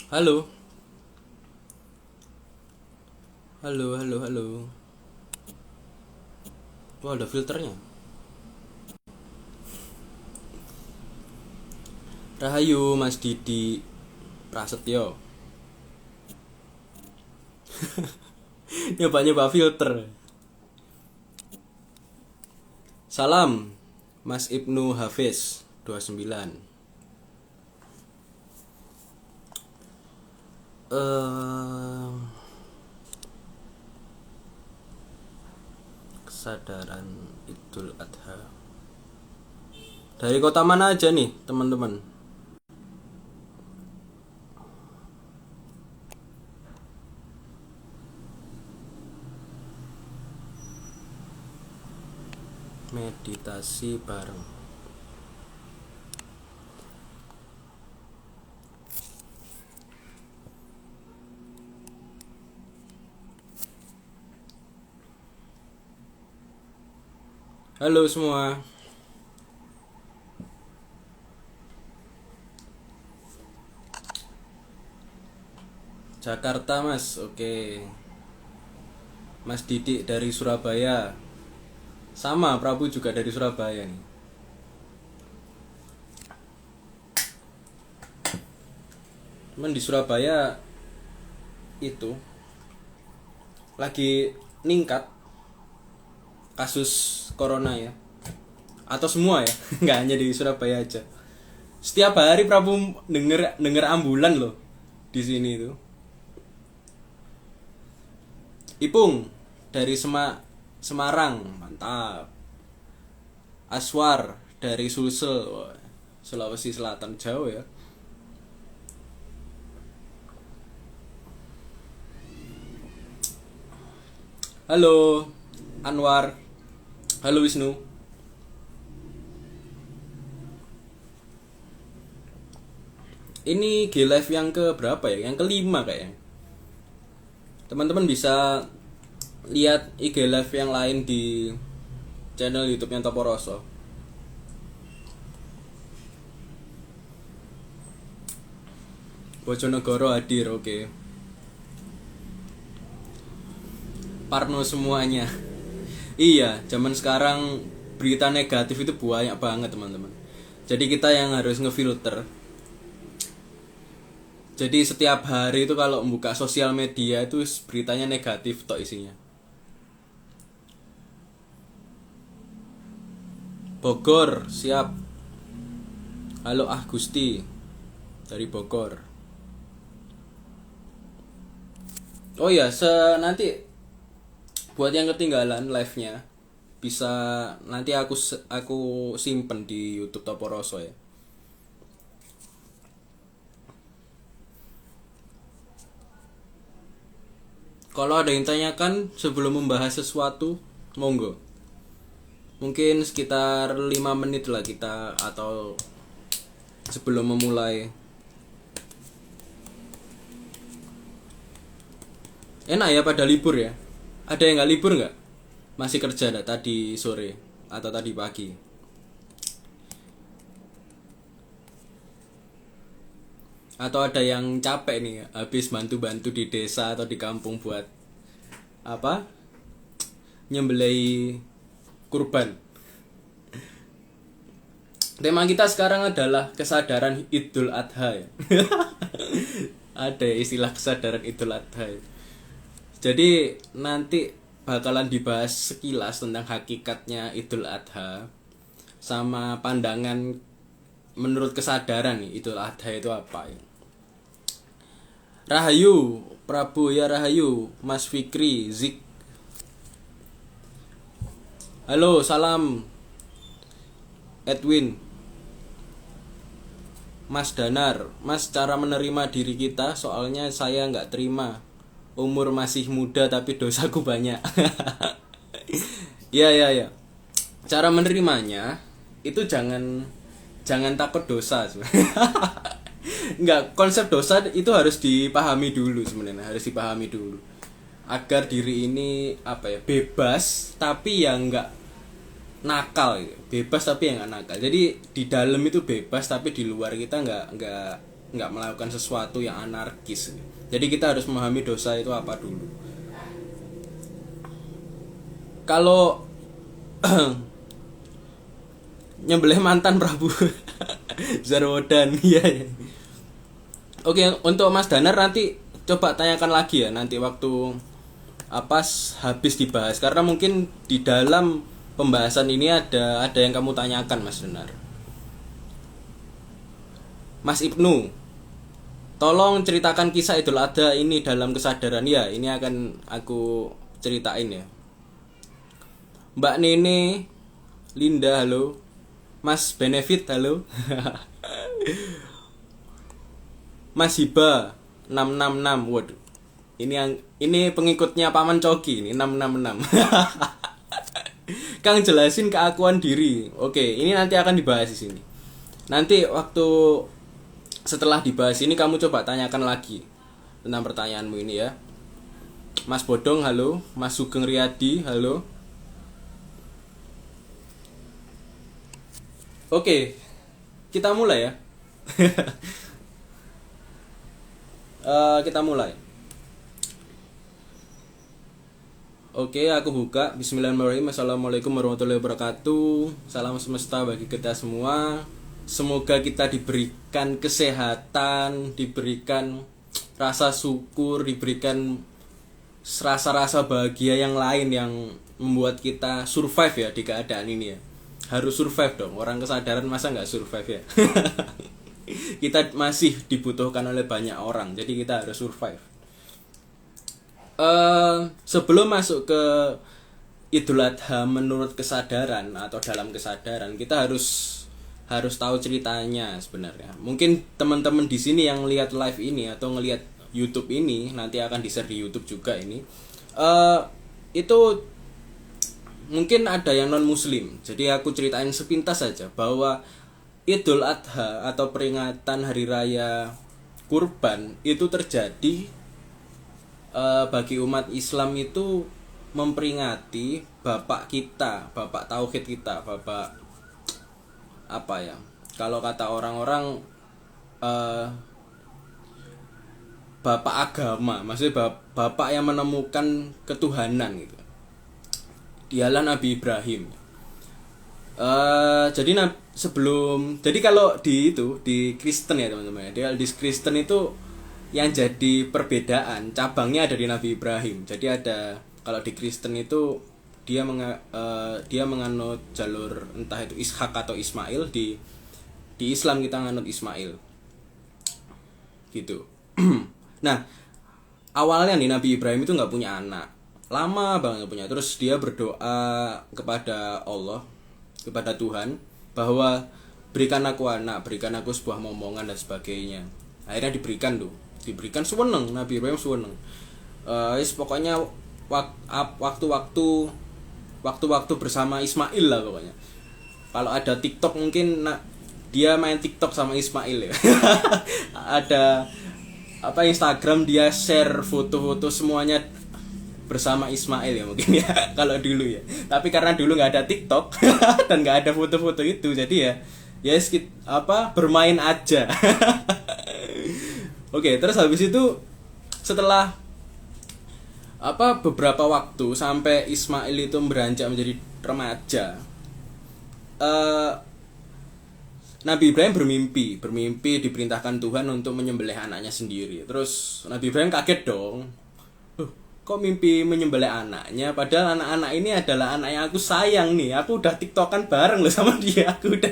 Halo, halo, halo, halo. Wah, ada filternya. Rahayu, Mas Didi Prasetyo. Nyoba-nyoba filter. Salam, Mas Ibnu Hafiz 29. Eh, Kesadaran Idul Adha. Dari kota mana aja nih, teman-teman? Meditasi bareng. Halo semua. Jakarta, Mas. Oke. Mas Didik dari Surabaya. Sama, Prabu juga dari Surabaya nih. Cuman di Surabaya itu lagi ningkat kasus corona ya. Atau semua ya, nggak hanya di Surabaya aja. Setiap hari Prabu denger denger ambulan loh di sini itu. Ipung dari Semarang, mantap. Aswar dari Sulsel, wah, Sulawesi Selatan, jauh ya. Halo Anwar, halo Wisnu. Ini G Live yang ke berapa ya? Yang kelima kayaknya. Teman-teman bisa lihat IG Live yang lain di channel YouTube-nya Toporoso. Bojonegoro hadir, oke. Parno semuanya. Iya, zaman sekarang berita negatif itu banyak banget, teman-teman. Jadi kita yang harus ngefilter. Jadi setiap hari itu kalau membuka sosial media itu beritanya negatif tok isinya. Bogor, siap. Halo Gusti dari Bogor. Oh ya, nanti buat yang ketinggalan live-nya bisa nanti aku simpen di YouTube Toporoso ya. Kalau ada yang tanyakan sebelum membahas sesuatu, monggo. Mungkin sekitar 5 menit lah kita atau sebelum memulai. Enak ya pada libur ya. Ada yang nggak libur nggak? Masih kerja nggak tadi sore atau tadi pagi? Atau ada yang capek nih habis bantu-bantu di desa atau di kampung buat apa? Nyembelih kurban. Tema kita sekarang adalah kesadaran Idul Adha ya. Ada istilah kesadaran Idul Adha ya. Jadi nanti bakalan dibahas sekilas tentang hakikatnya Idul Adha sama pandangan menurut kesadaran nih Idul Adha itu apa ya. Rahayu, Prabu ya Rahayu, Mas Fikri, Zik. Halo, salam Edwin, Mas Danar. Mas, cara menerima diri kita soalnya saya nggak terima. Umur masih muda tapi dosaku banyak. Ya ya ya. Cara menerimanya itu jangan takut dosa sebenarnya. Enggak, konsep dosa itu harus dipahami dulu sebenarnya, harus dipahami dulu. Agar diri ini apa ya, bebas tapi yang enggak nakal gitu. Bebas tapi yang enggak nakal. Jadi di dalam itu bebas tapi di luar kita enggak nggak melakukan sesuatu yang anarkis. Jadi kita harus memahami dosa itu apa dulu. Kalau nyembelih mantan Prabu Zarwodan ya. Oke, untuk Mas Danar nanti coba tanyakan lagi ya nanti waktu habis dibahas, karena mungkin di dalam pembahasan ini ada yang kamu tanyakan Mas Danar. Mas Ibnu, tolong ceritakan kisah Idul Adha ini dalam kesadaran. Ya, ini akan aku ceritain ya. Mbak Nene, Linda, halo. Mas Benefit, halo. Mas Hiba 666. Waduh. Ini pengikutnya Paman Coki ini 666. Kang jelasin keakuan diri. Oke, ini nanti akan dibahas di sini. Nanti waktu setelah dibahas ini kamu coba tanyakan lagi tentang pertanyaanmu ini ya. Mas Bodong, halo. Mas Sugeng Riyadi, halo. Oke, kita mulai ya. Kita mulai. Oke, aku buka. Bismillahirrahmanirrahim. Assalamualaikum warahmatullahi wabarakatuh. Salam semesta bagi kita semua. Semoga kita diberikan kesehatan, diberikan rasa syukur, diberikan rasa-rasa bahagia yang lain yang membuat kita survive ya di keadaan ini ya. Harus survive dong. Orang kesadaran masa nggak survive ya. Kita masih dibutuhkan oleh banyak orang, jadi kita harus survive. Sebelum masuk ke Idul Adha menurut kesadaran atau dalam kesadaran, kita harus tahu ceritanya sebenarnya. Mungkin teman-teman di sini yang lihat live ini atau ngelihat YouTube ini, nanti akan di-share di YouTube juga ini. Itu mungkin ada yang non muslim, jadi aku ceritain sepintas saja bahwa Idul Adha atau peringatan hari raya kurban itu terjadi bagi umat Islam itu memperingati bapak kita, bapak tauhid kita, bapak apa ya? Kalau kata orang-orang bapak agama, maksudnya bapak yang menemukan ketuhanan gitu. Dialah Nabi Ibrahim. Jadi kalau di Kristen ya teman-teman, di Kristen itu yang jadi perbedaan cabangnya ada di Nabi Ibrahim. Jadi ada, kalau di Kristen itu dia menganut jalur entah itu Ishak atau Ismail. Di Islam kita menganut Ismail gitu. Nah, awalnya nih Nabi Ibrahim itu nggak punya anak, lama banget nggak punya. Terus dia berdoa kepada Allah, kepada Tuhan, bahwa berikan aku anak, berikan aku sebuah momongan dan sebagainya. Akhirnya diberikan seneng, Nabi Ibrahim seneng. Pokoknya waktu-waktu bersama Ismail lah pokoknya. Kalau ada TikTok mungkin dia main TikTok sama Ismail ya. Ada Instagram dia share foto-foto semuanya bersama Ismail ya mungkin ya. Kalau dulu ya, tapi karena dulu nggak ada TikTok dan nggak ada foto-foto itu, jadi bermain aja. Oke, terus habis itu setelah beberapa waktu sampai Ismail itu beranjak menjadi remaja, Nabi Ibrahim bermimpi diperintahkan Tuhan untuk menyembelih anaknya sendiri. Terus Nabi Ibrahim kaget dong. Kok mimpi menyembelih anaknya? Padahal anak-anak ini adalah anak yang aku sayang nih. Aku udah TikTokan bareng loh sama dia. Aku udah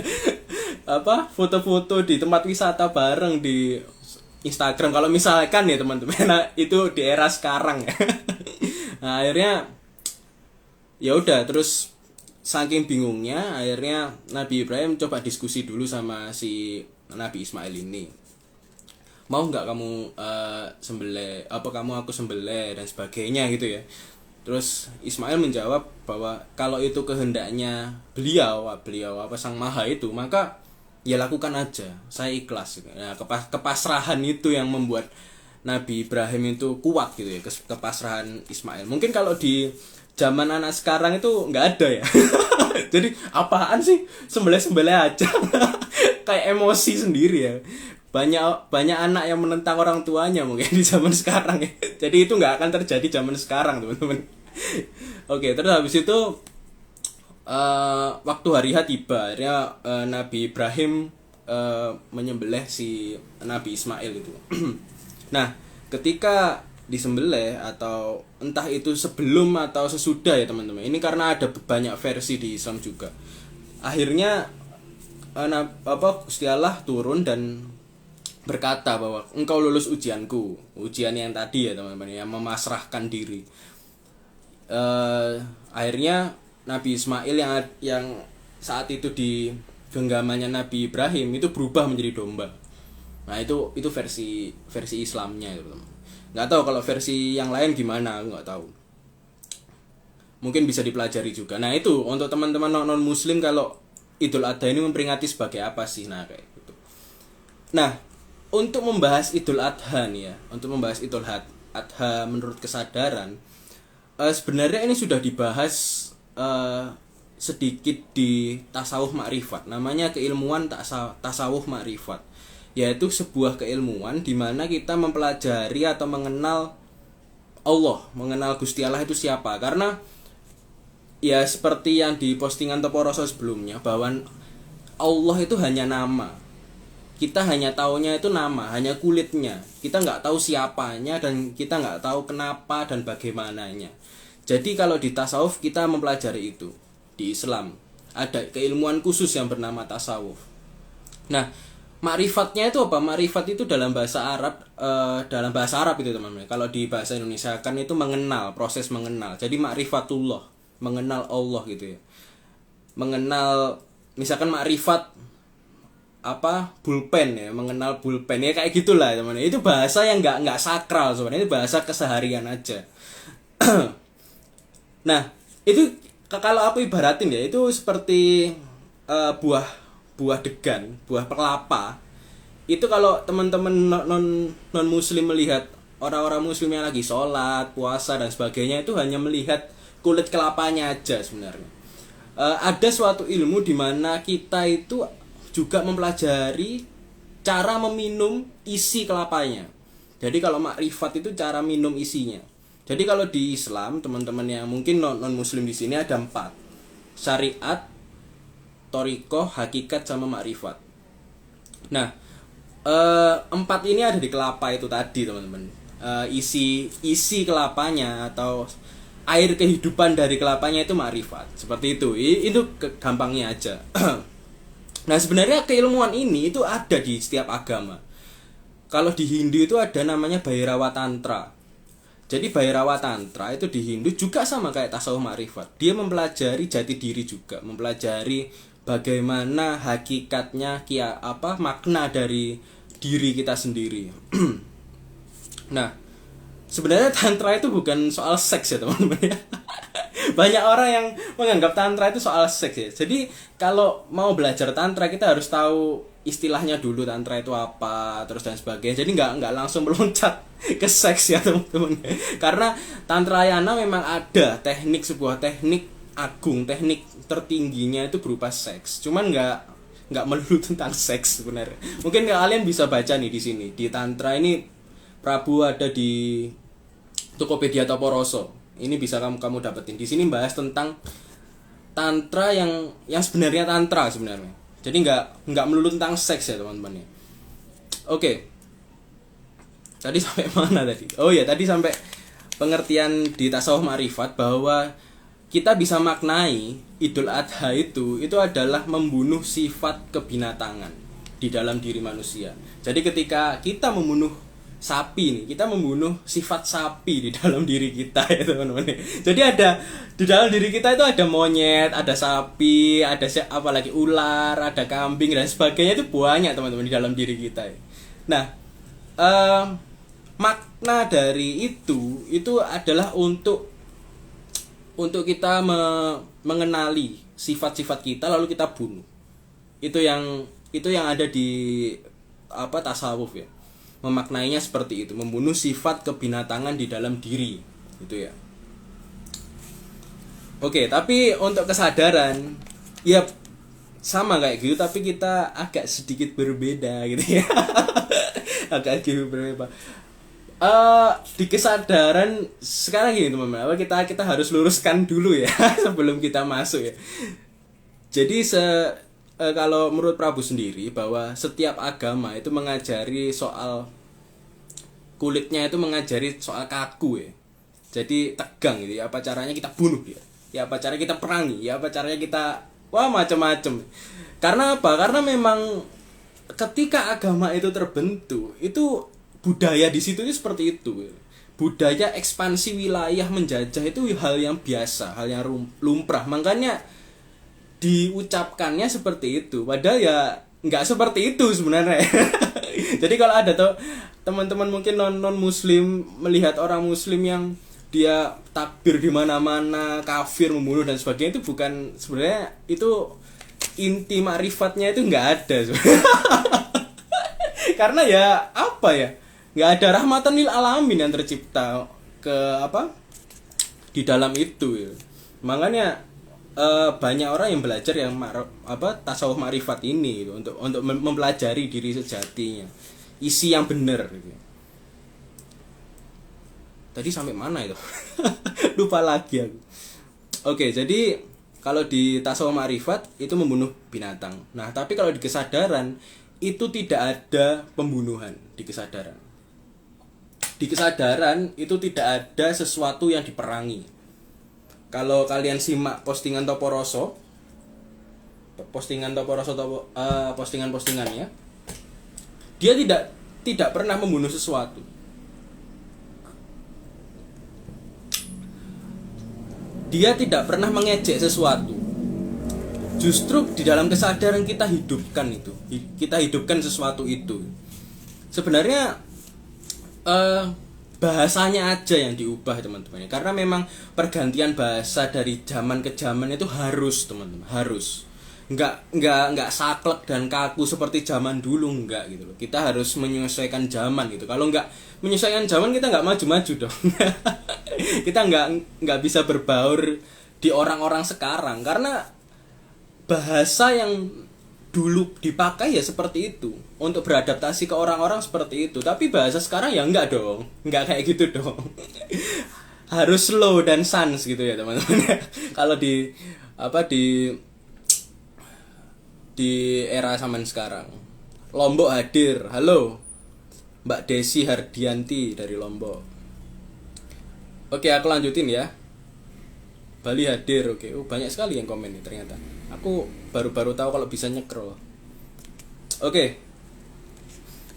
foto-foto di tempat wisata bareng di Instagram. Kalau misalkan ya teman-teman, itu di era sekarang ya. Nah, akhirnya ya udah, terus saking bingungnya akhirnya Nabi Ibrahim coba diskusi dulu sama si Nabi Ismail ini. Mau nggak kamu sembelih, kamu aku sembelih dan sebagainya gitu ya. Terus Ismail menjawab bahwa kalau itu kehendaknya beliau Sang Maha itu, maka ya lakukan aja, saya ikhlas gitu. Nah, kepasrahan itu yang membuat Nabi Ibrahim itu kuat gitu ya, kepasrahan Ismail. Mungkin kalau di zaman anak sekarang itu nggak ada ya. Jadi apaan sih, sembelih aja. Kayak emosi sendiri ya. banyak anak yang menentang orang tuanya mungkin di zaman sekarang ya. Jadi itu nggak akan terjadi zaman sekarang teman-teman. Oke, terus habis itu waktu hari H tiba, akhirnya Nabi Ibrahim menyembelih si Nabi Ismail itu. Nah, ketika disembelih atau entah itu sebelum atau sesudah ya teman-teman. Ini karena ada banyak versi di Islam juga. Akhirnya Gusti Allah turun dan berkata bahwa engkau lulus ujianku, ujian yang tadi ya teman-teman, yang memasrahkan diri. Akhirnya Nabi Ismail yang saat itu di genggamannya Nabi Ibrahim itu berubah menjadi domba. Nah itu versi Islamnya itu teman. Nggak tahu kalau versi yang lain gimana, nggak tahu. Mungkin bisa dipelajari juga. Nah itu untuk teman-teman non Muslim, kalau Idul Adha ini memperingati sebagai apa sih? Nah kayak gitu. Nah untuk membahas Idul Adha nih ya, untuk membahas Idul Adha menurut kesadaran, sebenarnya ini sudah dibahas sedikit di tasawuf ma'rifat, namanya keilmuan tasawuf ma'rifat, yaitu sebuah keilmuan di mana kita mempelajari atau mengenal Allah, mengenal Gusti Allah itu siapa. Karena ya seperti yang di postingan Toporoso sebelumnya, bahwa Allah itu hanya nama, kita hanya taunya itu nama, hanya kulitnya, kita nggak tahu siapanya dan kita nggak tahu kenapa dan bagaimananya. Jadi kalau di tasawuf kita mempelajari itu. Di Islam ada keilmuan khusus yang bernama tasawuf. Nah, ma'rifatnya itu apa? Ma'rifat itu dalam bahasa Arab itu teman-teman. Kalau di bahasa Indonesia kan itu mengenal, proses mengenal. Jadi ma'rifatullah, mengenal Allah gitu ya. Mengenal misalkan ma'rifat pulpen ya, mengenal pulpen ya, kayak gitulah teman-teman. Itu bahasa yang nggak sakral sebenarnya, itu bahasa keseharian aja. Nah, itu kalau aku ibaratin ya, itu seperti buah degan, buah kelapa. Itu kalau teman-teman non muslim melihat orang-orang muslim yang lagi sholat, puasa dan sebagainya, itu hanya melihat kulit kelapanya aja sebenarnya. Ada suatu ilmu di mana kita itu juga mempelajari cara meminum isi kelapanya. Jadi kalau makrifat itu cara minum isinya. Jadi kalau di Islam, teman-teman yang mungkin non muslim di sini ada 4. Syariat, thoriqoh, hakikat sama makrifat. Nah, 4 ini ada di kelapa itu tadi, teman-teman. Isi kelapanya atau air kehidupan dari kelapanya itu makrifat. Seperti itu. Itu gampangnya aja. Nah, sebenarnya keilmuan ini itu ada di setiap agama. Kalau di Hindu itu ada namanya Bhairawa Tantra. Jadi Bhairawa Tantra itu di Hindu juga sama kayak tasawuf ma'rifat. Dia mempelajari jati diri juga, mempelajari bagaimana hakikatnya makna dari diri kita sendiri. Nah, sebenarnya tantra itu bukan soal seks ya teman-teman ya. Banyak orang yang menganggap tantra itu soal seks ya. Jadi kalau mau belajar tantra kita harus tahu istilahnya dulu, tantra itu apa, terus dan sebagainya. Jadi nggak langsung meloncat ke seks ya teman-teman. Karena tantrayana memang ada sebuah teknik agung, teknik tertingginya itu berupa seks. Cuman nggak melulu tentang seks sebenarnya. Mungkin kalian bisa baca nih di sini di tantra ini. Prabu ada di Tokopedia Toporoso. Ini bisa kamu dapetin. Di sini bahas tentang tantra yang sebenarnya tantra sebenarnya. Jadi nggak melulu tentang seks ya teman-teman ya. Oke. Tadi sampai mana tadi? Oh ya, tadi sampai pengertian di tasawuf ma'rifat bahwa kita bisa maknai Idul Adha itu adalah membunuh sifat kebinatangan di dalam diri manusia. Jadi ketika kita membunuh sapi nih, kita membunuh sifat sapi di dalam diri kita ya teman-teman. Jadi ada di dalam diri kita itu ada monyet, ada sapi, ada apalagi ular, ada kambing dan sebagainya, itu banyak teman-teman di dalam diri kita. Nah, makna dari itu adalah untuk kita mengenali sifat-sifat kita lalu kita bunuh. Itu yang ada di tasawuf ya. Memaknainya seperti itu, membunuh sifat kebinatangan di dalam diri, gitu ya. Oke, tapi untuk kesadaran, ya sama kayak gitu tapi kita agak sedikit berbeda gitu ya. Agak sedikit berbeda. Di kesadaran sekarang gini teman-teman, kita harus luruskan dulu ya sebelum kita masuk ya. Jadi kalau menurut Prabu sendiri bahwa setiap agama itu mengajari soal kulitnya, itu mengajari soal kaku ya. Jadi tegang gitu ya, apa caranya kita bunuh dia. Ya apa caranya kita perangi, ya apa caranya kita macam-macam. Karena apa? Karena memang ketika agama itu terbentuk, itu budaya di situ itu seperti itu. Budaya ekspansi wilayah menjajah itu hal yang biasa, hal yang lumrah. Makanya diucapkannya seperti itu. Padahal ya nggak seperti itu sebenarnya. Jadi kalau ada tuh teman-teman mungkin non muslim melihat orang muslim yang dia takbir di mana-mana, kafir, membunuh dan sebagainya, itu bukan sebenarnya, itu inti makrifatnya itu nggak ada sebenarnya. Karena ya apa ya, nggak ada rahmatan lil alamin yang tercipta di dalam itu ya. Makanya banyak orang yang belajar yang tasawuf makrifat ini gitu, untuk mempelajari diri sejatinya, isi yang benar gitu. Tadi sampai mana itu? Lupa lagi aku. Oke, jadi kalau di tasawuf makrifat itu membunuh binatang. Nah, tapi kalau di kesadaran itu tidak ada pembunuhan di kesadaran. Di kesadaran itu tidak ada sesuatu yang diperangi. Kalau kalian simak postingan Toporoso, postingannya, dia tidak pernah membunuh sesuatu. Dia tidak pernah mengejek sesuatu. Justru di dalam kesadaran kita hidupkan itu. Kita hidupkan sesuatu itu. Sebenarnya bahasanya aja yang diubah teman-teman. Karena memang pergantian bahasa dari zaman ke zaman itu harus, teman-teman, harus. Enggak saklek dan kaku seperti zaman dulu, enggak gitu loh. Kita harus menyesuaikan zaman gitu. Kalau enggak menyesuaikan zaman, kita enggak maju-maju dong. Kita enggak bisa berbaur di orang-orang sekarang, karena bahasa yang dulu dipakai ya seperti itu untuk beradaptasi ke orang-orang seperti itu. Tapi bahasa sekarang ya enggak dong, enggak kayak gitu dong. Harus slow dan sans gitu ya teman-teman. Kalau di era zaman sekarang. Lombok hadir. Halo Mbak Desi Hardianti dari Lombok. Oke, aku lanjutin ya. Bali hadir. Oke. Banyak sekali yang komen nih ternyata. Aku baru-baru tahu kalau bisa nyekrol. Oke.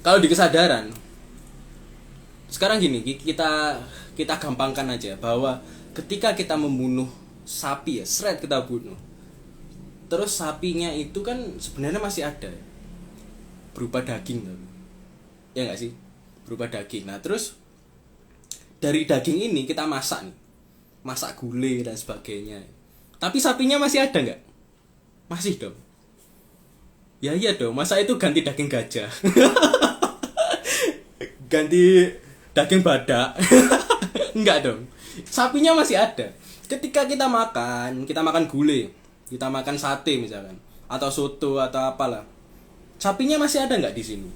Kalau di kesadaran, sekarang gini, kita gampangkan aja bahwa ketika kita membunuh sapi ya, seret kita bunuh. Terus sapinya itu kan sebenarnya masih ada ya, berupa daging tuh. Ya enggak sih? Berupa daging. Nah, terus dari daging ini kita masak nih. Masak gulai dan sebagainya. Tapi sapinya masih ada enggak? Masih dong. Ya iya dong, masa itu ganti daging gajah. Ganti daging badak. Enggak dong. Sapinya masih ada. Ketika kita makan gulai, kita makan sate misalkan, atau soto atau apalah, sapinya masih ada nggak di sini?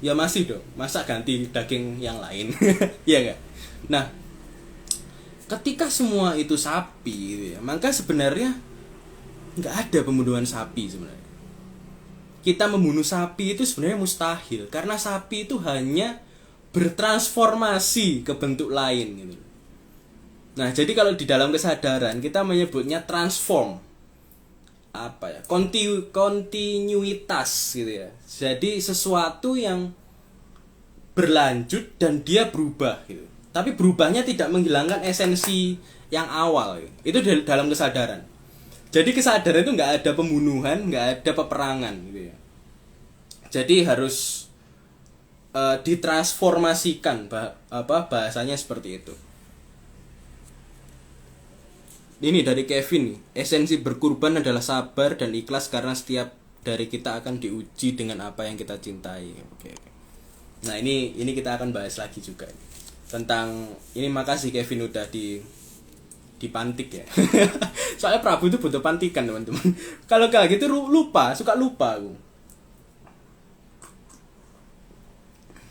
Ya masih dong. Masa ganti daging yang lain? Iya nggak? Nah, ketika semua itu sapi gitu ya, maka sebenarnya nggak ada pembunuhan sapi sebenarnya. Kita membunuh sapi itu sebenarnya mustahil, karena sapi itu hanya bertransformasi ke bentuk lain gitu. Nah, jadi kalau di dalam kesadaran kita menyebutnya transform, kontinuitas gitu ya. Jadi sesuatu yang berlanjut dan dia berubah gitu. Tapi berubahnya tidak menghilangkan esensi yang awal gitu. Itu dalam kesadaran. Jadi kesadaran itu nggak ada pembunuhan, nggak ada peperangan gitu ya. Jadi harus ditransformasikan, bahasanya seperti itu. Ini dari Kevin nih. Esensi berkurban adalah sabar dan ikhlas karena setiap dari kita akan diuji dengan apa yang kita cintai. Oke. Nah, ini kita akan bahas lagi juga tentang ini. Makasih Kevin udah dipantik ya. Soalnya Prabu itu butuh pantikan teman-teman. Kalau kayak gitu suka lupa aku.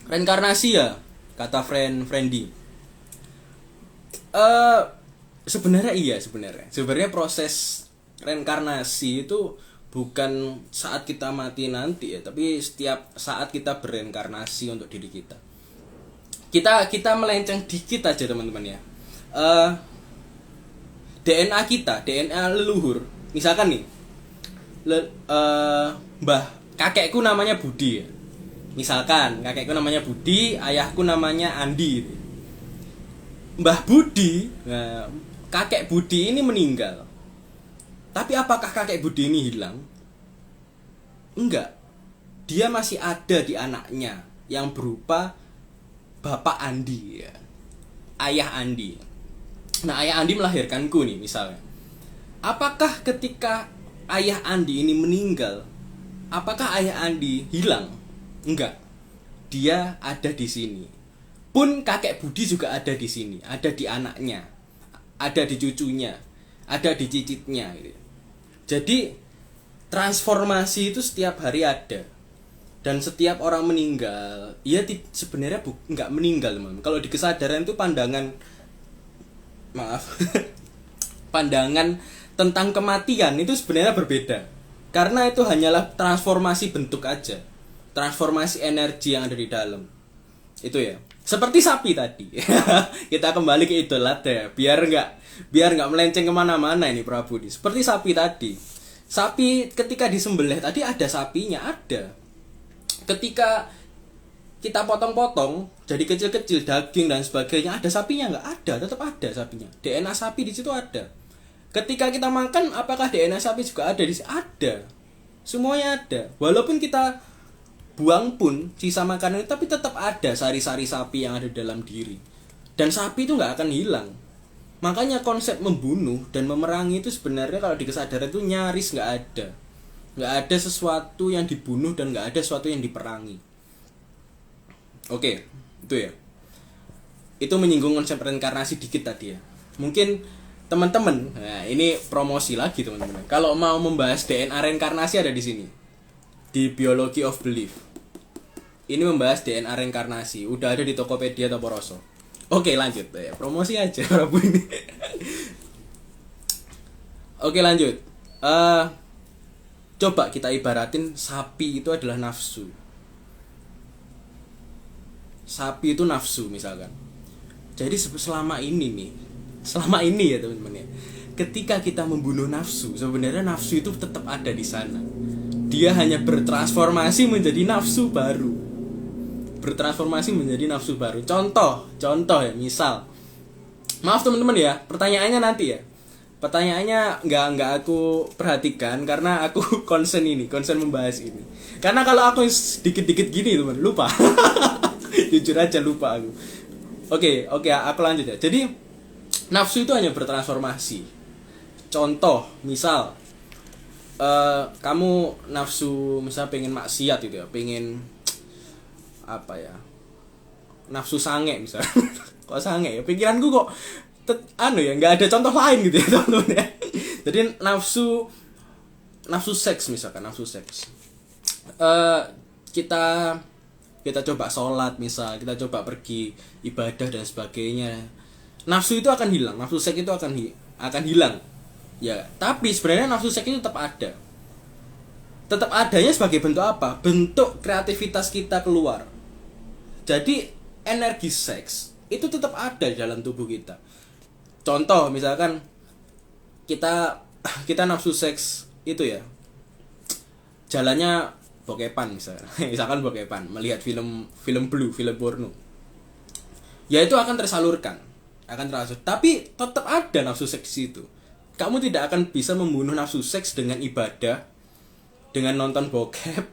Reinkarnasi ya, kata Friendly. Sebenarnya iya sebenarnya proses reinkarnasi itu bukan saat kita mati nanti ya, tapi setiap saat kita bereinkarnasi untuk diri kita. Kita melenceng dikit aja teman-teman ya. DNA leluhur, misalkan nih, mbah kakekku namanya Budi ya. Misalkan kakekku namanya Budi, ayahku namanya Andi. Mbah Budi, nah, kakek Budi ini meninggal. Tapi apakah kakek Budi ini hilang? Enggak. Dia masih ada di anaknya yang berupa Bapak Andi ya. Ayah Andi. Nah, ayah Andi melahirkanku nih misalnya. Apakah ketika ayah Andi ini meninggal, apakah ayah Andi hilang? Enggak. Dia ada di sini. Pun kakek Budi juga ada di sini, ada di anaknya, ada di cucunya, ada di cicitnya gitu. Jadi transformasi itu setiap hari ada. Dan setiap orang meninggal, ia sebenarnya nggak meninggal, teman. Kalau di kesadaran itu pandangan tentang kematian itu sebenarnya berbeda. Karena itu hanyalah transformasi bentuk aja. Transformasi energi yang ada di dalam. Itu ya. Seperti sapi tadi. Kita kembali ke idul adha, biar nggak melenceng kemana-mana ini Prabu. Seperti sapi tadi. Sapi ketika disembelih tadi ada sapinya, ada. Ketika kita potong-potong jadi kecil-kecil daging dan sebagainya, ada sapinya nggak? Ada, tetap ada sapinya. DNA sapi di situ ada. Ketika kita makan, apakah DNA sapi juga ada di situ? Ada. Semuanya ada. Walaupun kita buang pun sisa makanan itu, tapi tetap ada sari-sari sapi yang ada dalam diri. Dan sapi itu nggak akan hilang. Makanya konsep membunuh dan memerangi itu sebenarnya kalau di kesadaran itu nyaris nggak ada. Nggak ada sesuatu yang dibunuh dan nggak ada sesuatu yang diperangi. Oke, itu ya. Itu menyinggung konsep reinkarnasi dikit tadi ya. Mungkin teman-teman, nah ini promosi lagi teman-teman. Kalau mau membahas DNA reinkarnasi ada di sini. Di Biology of Belief. Ini membahas DNA reinkarnasi. Udah ada di Tokopedia atau Poroso. Oke, lanjut. Ya, promosi aja Prabu ini. Oke, lanjut. Coba kita ibaratin sapi itu adalah nafsu. Sapi itu nafsu misalkan. Jadi selama ini ya teman-teman ya. Ketika kita membunuh nafsu, sebenarnya nafsu itu tetap ada di sana. Dia hanya bertransformasi menjadi nafsu baru. Contoh ya, misal. Maaf teman-teman ya, pertanyaannya nanti ya. Pertanyaannya nggak aku perhatikan karena aku konsen membahas ini. Karena kalau aku dikit-dikit gini teman, lupa. Jujur aja lupa aku. Oke, aku lanjut ya. Jadi nafsu itu hanya bertransformasi. Contoh, misal kamu nafsu misal pengen maksiat gitu ya, pengen apa ya, nafsu sange misal. Kok sange ya, pikiranku kok ya nggak ada contoh lain gitu ya teman-teman ya. Jadi nafsu seks misalkan, nafsu seks. Kita coba sholat misal, kita coba pergi ibadah dan sebagainya, nafsu itu akan hilang, nafsu seks itu akan hilang ya. Tapi sebenarnya nafsu seks itu tetap ada. Tetap adanya sebagai bentuk apa? Bentuk kreativitas kita keluar. Jadi energi seks itu tetap ada di dalam tubuh kita. Contoh misalkan kita nafsu seks itu ya, jalannya bokepan misalkan bokepan, melihat film blue, film porno, ya itu akan tersalurkan. Tapi tetap ada nafsu seks itu. Kamu tidak akan bisa membunuh nafsu seks dengan ibadah, dengan nonton bokep,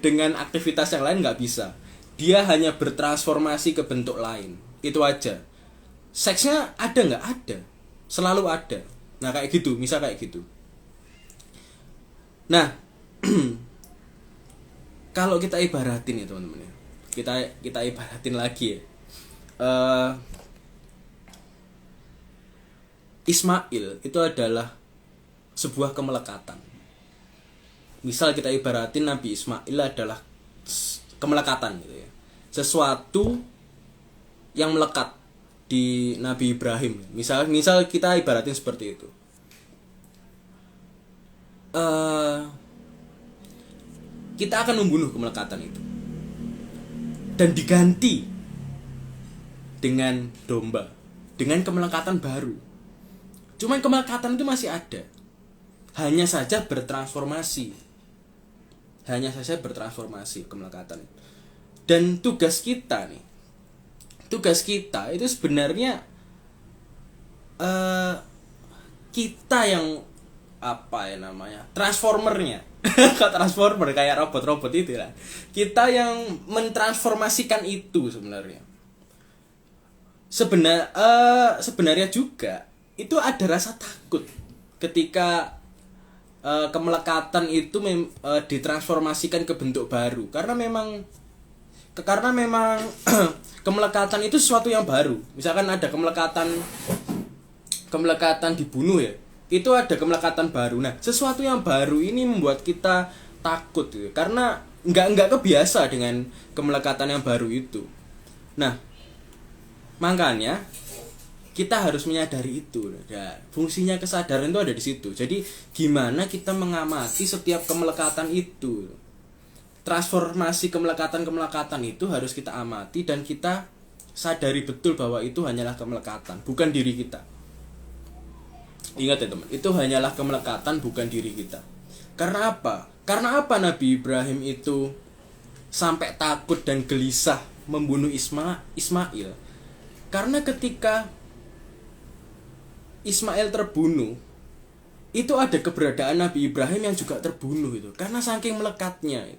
dengan aktivitas yang lain, nggak bisa. Dia hanya bertransformasi ke bentuk lain, itu aja. Seksnya ada nggak? Ada, selalu ada. Nah kayak gitu, misal kayak gitu. Nah kalau kita ibaratin ya teman-teman ya, kita ibaratin lagi ya. Ismail itu adalah sebuah kemelekatan. Misal kita ibaratin Nabi Ismail adalah kemelekatan gitu ya. Sesuatu yang melekat di Nabi Ibrahim. Misal kita ibaratin seperti itu. Kita akan membunuh kemelekatan itu dan diganti dengan domba, dengan kemelekatan baru. Cuman kemelekatan itu masih ada, hanya saja bertransformasi kemelekatan. Dan tugas kita itu sebenarnya kita yang transformernya. Transformer kayak robot-robot itu lah. Kita yang mentransformasikan itu sebenarnya. Sebenarnya juga itu ada rasa takut ketika kemelekatan itu ditransformasikan ke bentuk baru, karena memang kemelekatan itu sesuatu yang baru. Misalkan ada kemelekatan dibunuh ya, itu ada kemelekatan baru. Nah, sesuatu yang baru ini membuat kita takut gitu, karena nggak kebiasa dengan kemelekatan yang baru itu. Nah, makanya kita harus menyadari itu. Nah, fungsinya kesadaran itu ada di situ. Jadi gimana kita mengamati setiap kemelekatan itu. Transformasi kemelekatan itu harus kita amati dan kita sadari betul bahwa itu hanyalah kemelekatan, bukan diri kita. Ingat ya teman, itu hanyalah kemelekatan, bukan diri kita. Karena apa? Nabi Ibrahim itu sampai takut dan gelisah membunuh Ismail? Karena ketika Ismail terbunuh, itu ada keberadaan Nabi Ibrahim yang juga terbunuh itu. Karena saking melekatnya,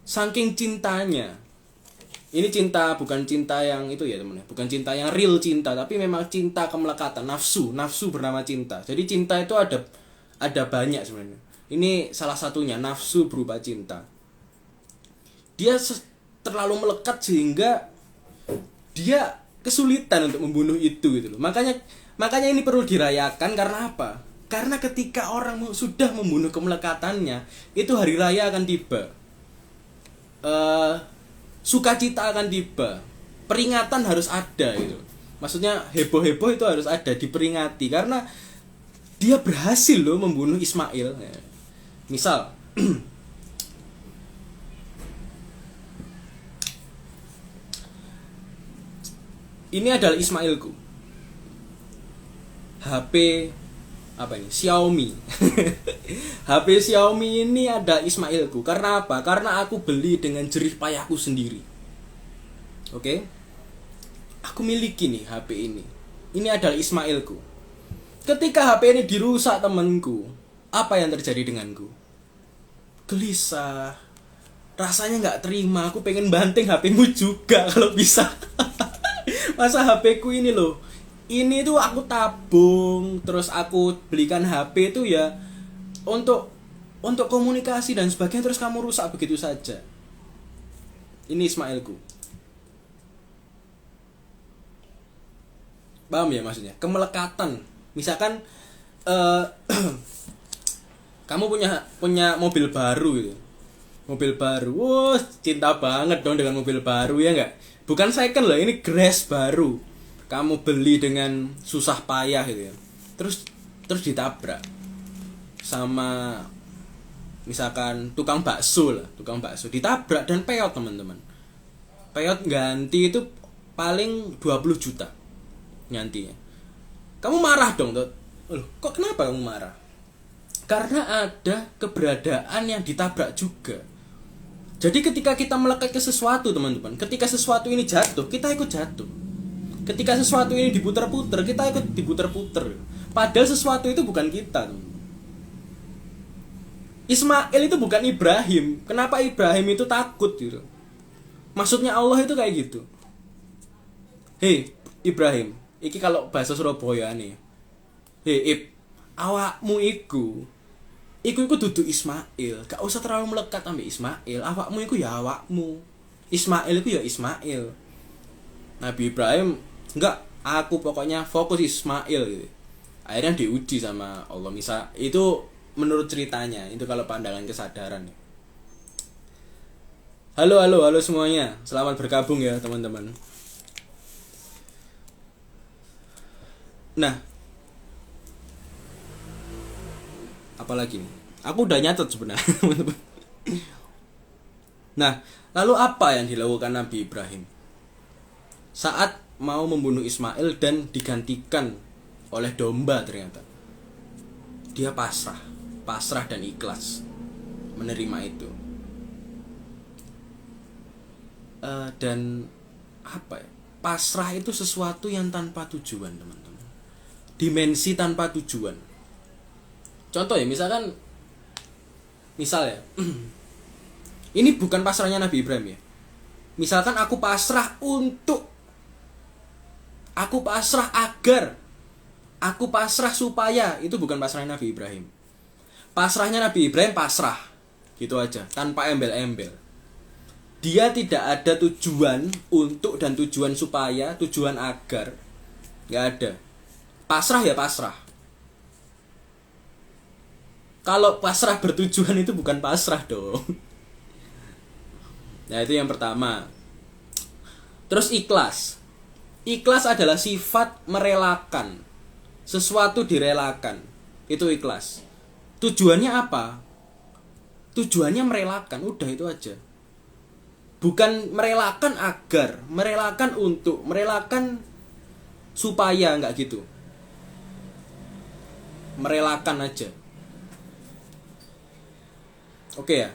saking cintanya. Ini cinta, bukan cinta yang itu ya teman, bukan cinta yang real cinta, tapi memang cinta kemelekatan, nafsu bernama cinta. Jadi cinta itu ada banyak sebenarnya. Ini salah satunya, nafsu berupa cinta. Dia terlalu melekat sehingga dia kesulitan untuk membunuh itu gitu loh. Makanya ini perlu dirayakan. Karena apa? Karena ketika orang sudah membunuh kemelekatannya, itu hari raya akan tiba. Sukacita akan tiba, peringatan harus ada gitu. Maksudnya heboh-heboh itu harus ada, diperingati karena dia berhasil loh membunuh Ismail. Misal ini adalah Ismailku. HP apa ini? Xiaomi. HP Xiaomi ini ada Ismailku. Karena apa? Karena aku beli dengan jerih payahku sendiri. Oke? Aku miliki nih HP ini. Ini adalah Ismailku. Ketika HP ini dirusak temanku, apa yang terjadi denganku? Gelisah. Rasanya nggak terima. Aku pengen banting HP-mu juga kalau bisa. Masa HP-ku ini loh. Ini tuh aku tabung, terus aku belikan HP itu ya untuk komunikasi dan sebagainya, terus kamu rusak begitu saja. Ini Ismailku. Paham ya maksudnya? Kemelekatan. Misalkan kamu punya mobil baru gitu. Mobil baru. Cinta banget dong dengan mobil baru ya enggak? Bukan second loh, ini grass baru. Kamu beli dengan susah payah gitu ya. Terus ditabrak sama misalkan tukang bakso ditabrak dan peyot teman-teman. Peyot ganti itu paling 20 juta gantinya. Kamu marah dong tuh. Loh, kok kenapa kamu marah? Karena ada keberadaan yang ditabrak juga. Jadi ketika kita melekat ke sesuatu teman-teman, ketika sesuatu ini jatuh, kita ikut jatuh. Ketika sesuatu ini diputer-puter, kita ikut diputer-puter. Padahal sesuatu itu bukan kita. Ismail itu bukan Ibrahim. Kenapa Ibrahim itu takut gitu? Maksudnya Allah itu kayak gitu. Hei Ibrahim, iki kalau bahasa Surabaya nih. Hei awakmu iku dudu Ismail. Gak usah terlalu melekat sampai Ismail. Awakmu iku ya awakmu. Ismail iku ya Ismail. Nabi Ibrahim enggak, aku pokoknya fokus Ismail gitu. akhirnya diuji sama Allah. Misal itu menurut ceritanya, itu kalau pandangan kesadaran. Halo semuanya, selamat bergabung ya teman-teman. Nah, apalagi nih? Aku udah nyatet sebenarnya teman-teman. Nah, lalu apa yang dilakukan Nabi Ibrahim saat mau membunuh Ismail dan digantikan oleh domba? Ternyata dia pasrah dan ikhlas menerima itu. Dan apa ya? Pasrah itu sesuatu yang tanpa tujuan, teman-teman. Dimensi tanpa tujuan. Contoh ya, misal ya. Ini bukan pasrahnya Nabi Ibrahim ya. Misalkan aku pasrah agar, aku pasrah supaya, itu bukan pasrahnya Nabi Ibrahim. Pasrahnya Nabi Ibrahim pasrah, gitu aja, tanpa embel-embel. Dia tidak ada tujuan untuk dan tujuan supaya, tujuan agar, nggak ada. Pasrah ya pasrah. Kalau pasrah bertujuan itu bukan pasrah dong. Nah itu yang pertama. Terus ikhlas. Ikhlas adalah sifat merelakan. Sesuatu direlakan. Itu ikhlas. Tujuannya apa? Tujuannya merelakan. Udah itu aja. Bukan merelakan agar, merelakan untuk, merelakan supaya, enggak gitu. Merelakan aja. Oke ya.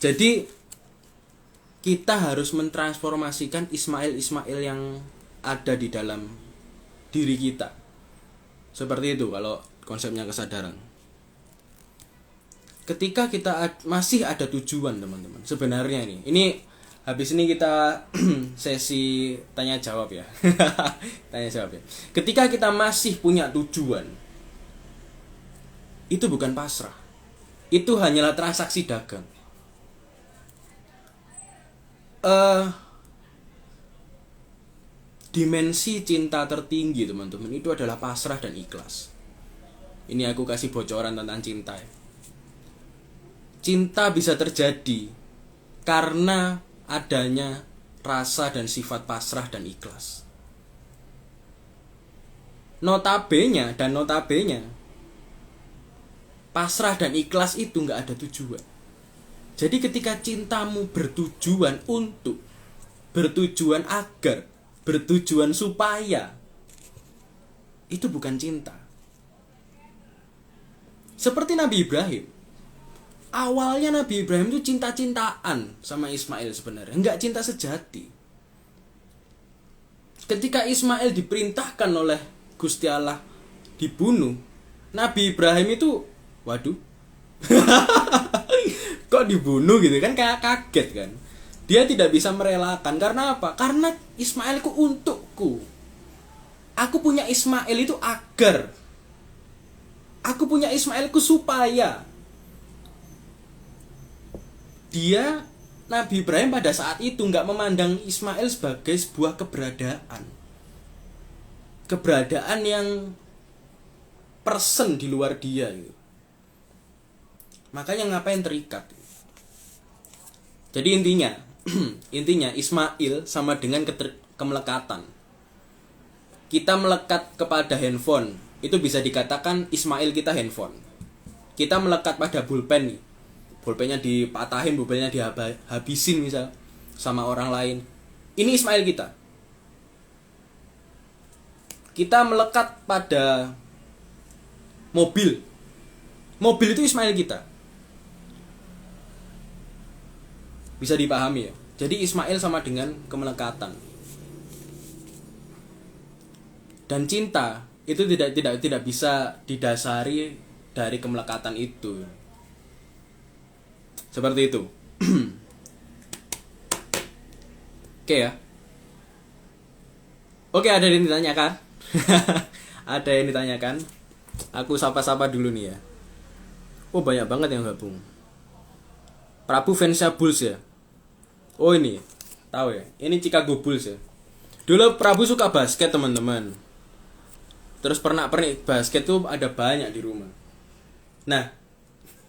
Jadi kita harus mentransformasikan Ismail yang ada di dalam diri kita. Seperti itu kalau konsepnya kesadaran. Ketika kita masih ada tujuan, teman-teman. Sebenarnya ini habis ini kita sesi tanya jawab ya. Tanya jawab ya. Ketika kita masih punya tujuan, itu bukan pasrah. Itu hanyalah transaksi dagang. Dimensi cinta tertinggi, teman-teman, itu adalah pasrah dan ikhlas. Ini aku kasih bocoran tentang cinta ya. Cinta bisa terjadi karena adanya rasa dan sifat pasrah dan ikhlas. Notabene, pasrah dan ikhlas itu gak ada tujuan. Jadi ketika cintamu bertujuan untuk, bertujuan agar, bertujuan supaya, itu bukan cinta. Seperti Nabi Ibrahim. Awalnya Nabi Ibrahim itu cinta-cintaan sama Ismail sebenarnya, enggak cinta sejati. Ketika Ismail diperintahkan oleh Gusti Allah dibunuh, Nabi Ibrahim itu, waduh, kok dibunuh gitu kan, kayak kaget kan. Dia tidak bisa merelakan, karena apa? Karena Ismailku untukku. Aku punya Ismail itu agar. Aku punya Ismailku supaya. Dia, Nabi Ibrahim pada saat itu gak memandang Ismail sebagai sebuah keberadaan. Keberadaan yang person di luar dia gitu. Makanya ngapain terikat. Jadi intinya Ismail sama dengan kemelekatan. Kita melekat kepada handphone, itu bisa dikatakan Ismail kita handphone. Kita melekat pada pulpen nih. Pulpennya dipatahin, pulpennya dihabisin misal sama orang lain. Ini Ismail kita. Kita melekat pada mobil. Mobil itu Ismail kita. Bisa dipahami ya. Jadi Ismail sama dengan kemelekatan. Dan cinta itu tidak bisa didasari dari kemelekatan itu. Seperti itu. Oke ya. Oke, ada yang ditanyakan? Ada yang ditanyakan? Aku sapa-sapa dulu nih ya. Oh, banyak banget yang gabung. Prabu fansnya Bulls ya. Oh ini, tahu ya. Ini Chicago Bulls ya. Dulu Prabu suka basket, teman-teman. Terus pernak-pernik basket tuh ada banyak di rumah. Nah,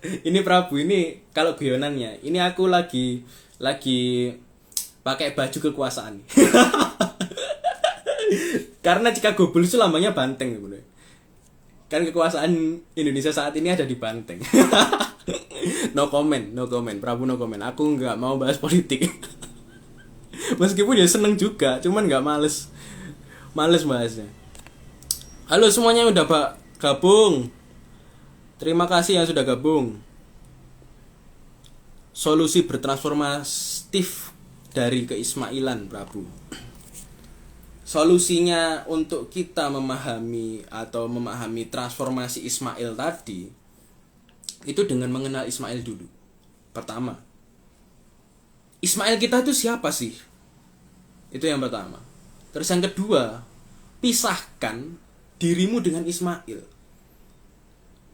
ini Prabu ini kalau guyonannya, ini aku lagi pakai baju kekuasaan. Karena Chicago Bulls itu lambangnya banteng gitu. Kan kekuasaan Indonesia saat ini ada di Banteng. No comment, Prabu no comment. Aku nggak mau bahas politik. Meskipun ya seneng juga, cuman nggak males bahasnya. Halo semuanya yang udah gabung. Terima kasih yang sudah gabung. Solusi bertransformatif dari keismailan, Prabu. Solusinya untuk kita memahami transformasi Ismail tadi itu dengan mengenal Ismail dulu. Pertama, Ismail kita itu siapa sih? Itu yang pertama. Terus yang kedua, pisahkan dirimu dengan Ismail.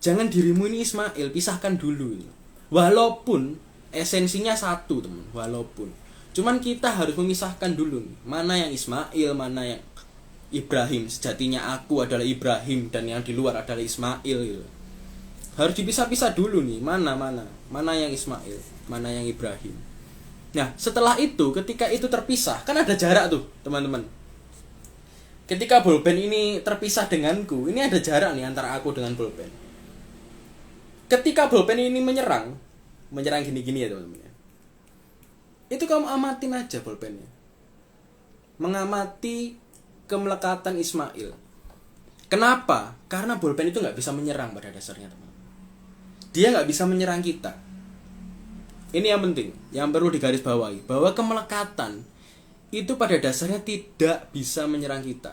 Jangan dirimu ini Ismail, pisahkan dulu. Walaupun esensinya satu, teman. Walaupun. Cuman kita harus memisahkan dulu nih. Mana yang Ismail, mana yang Ibrahim. Sejatinya aku adalah Ibrahim dan yang di luar adalah Ismail gitu. Harus dipisah-pisah dulu nih. Mana yang Ismail, mana yang Ibrahim. Nah, setelah itu ketika itu terpisah, kan ada jarak tuh, teman-teman. Ketika bolpen ini terpisah denganku, ini ada jarak nih antara aku dengan bolpen. Ketika bolpen ini menyerang gini-gini ya teman-teman. Itu kamu amatin aja bolpennya. Mengamati kemelekatan Ismail. Kenapa? Karena bolpen itu nggak bisa menyerang pada dasarnya teman. Dia nggak bisa menyerang kita. Ini yang penting, yang perlu digarisbawahi, bahwa kemelekatan itu pada dasarnya tidak bisa menyerang kita.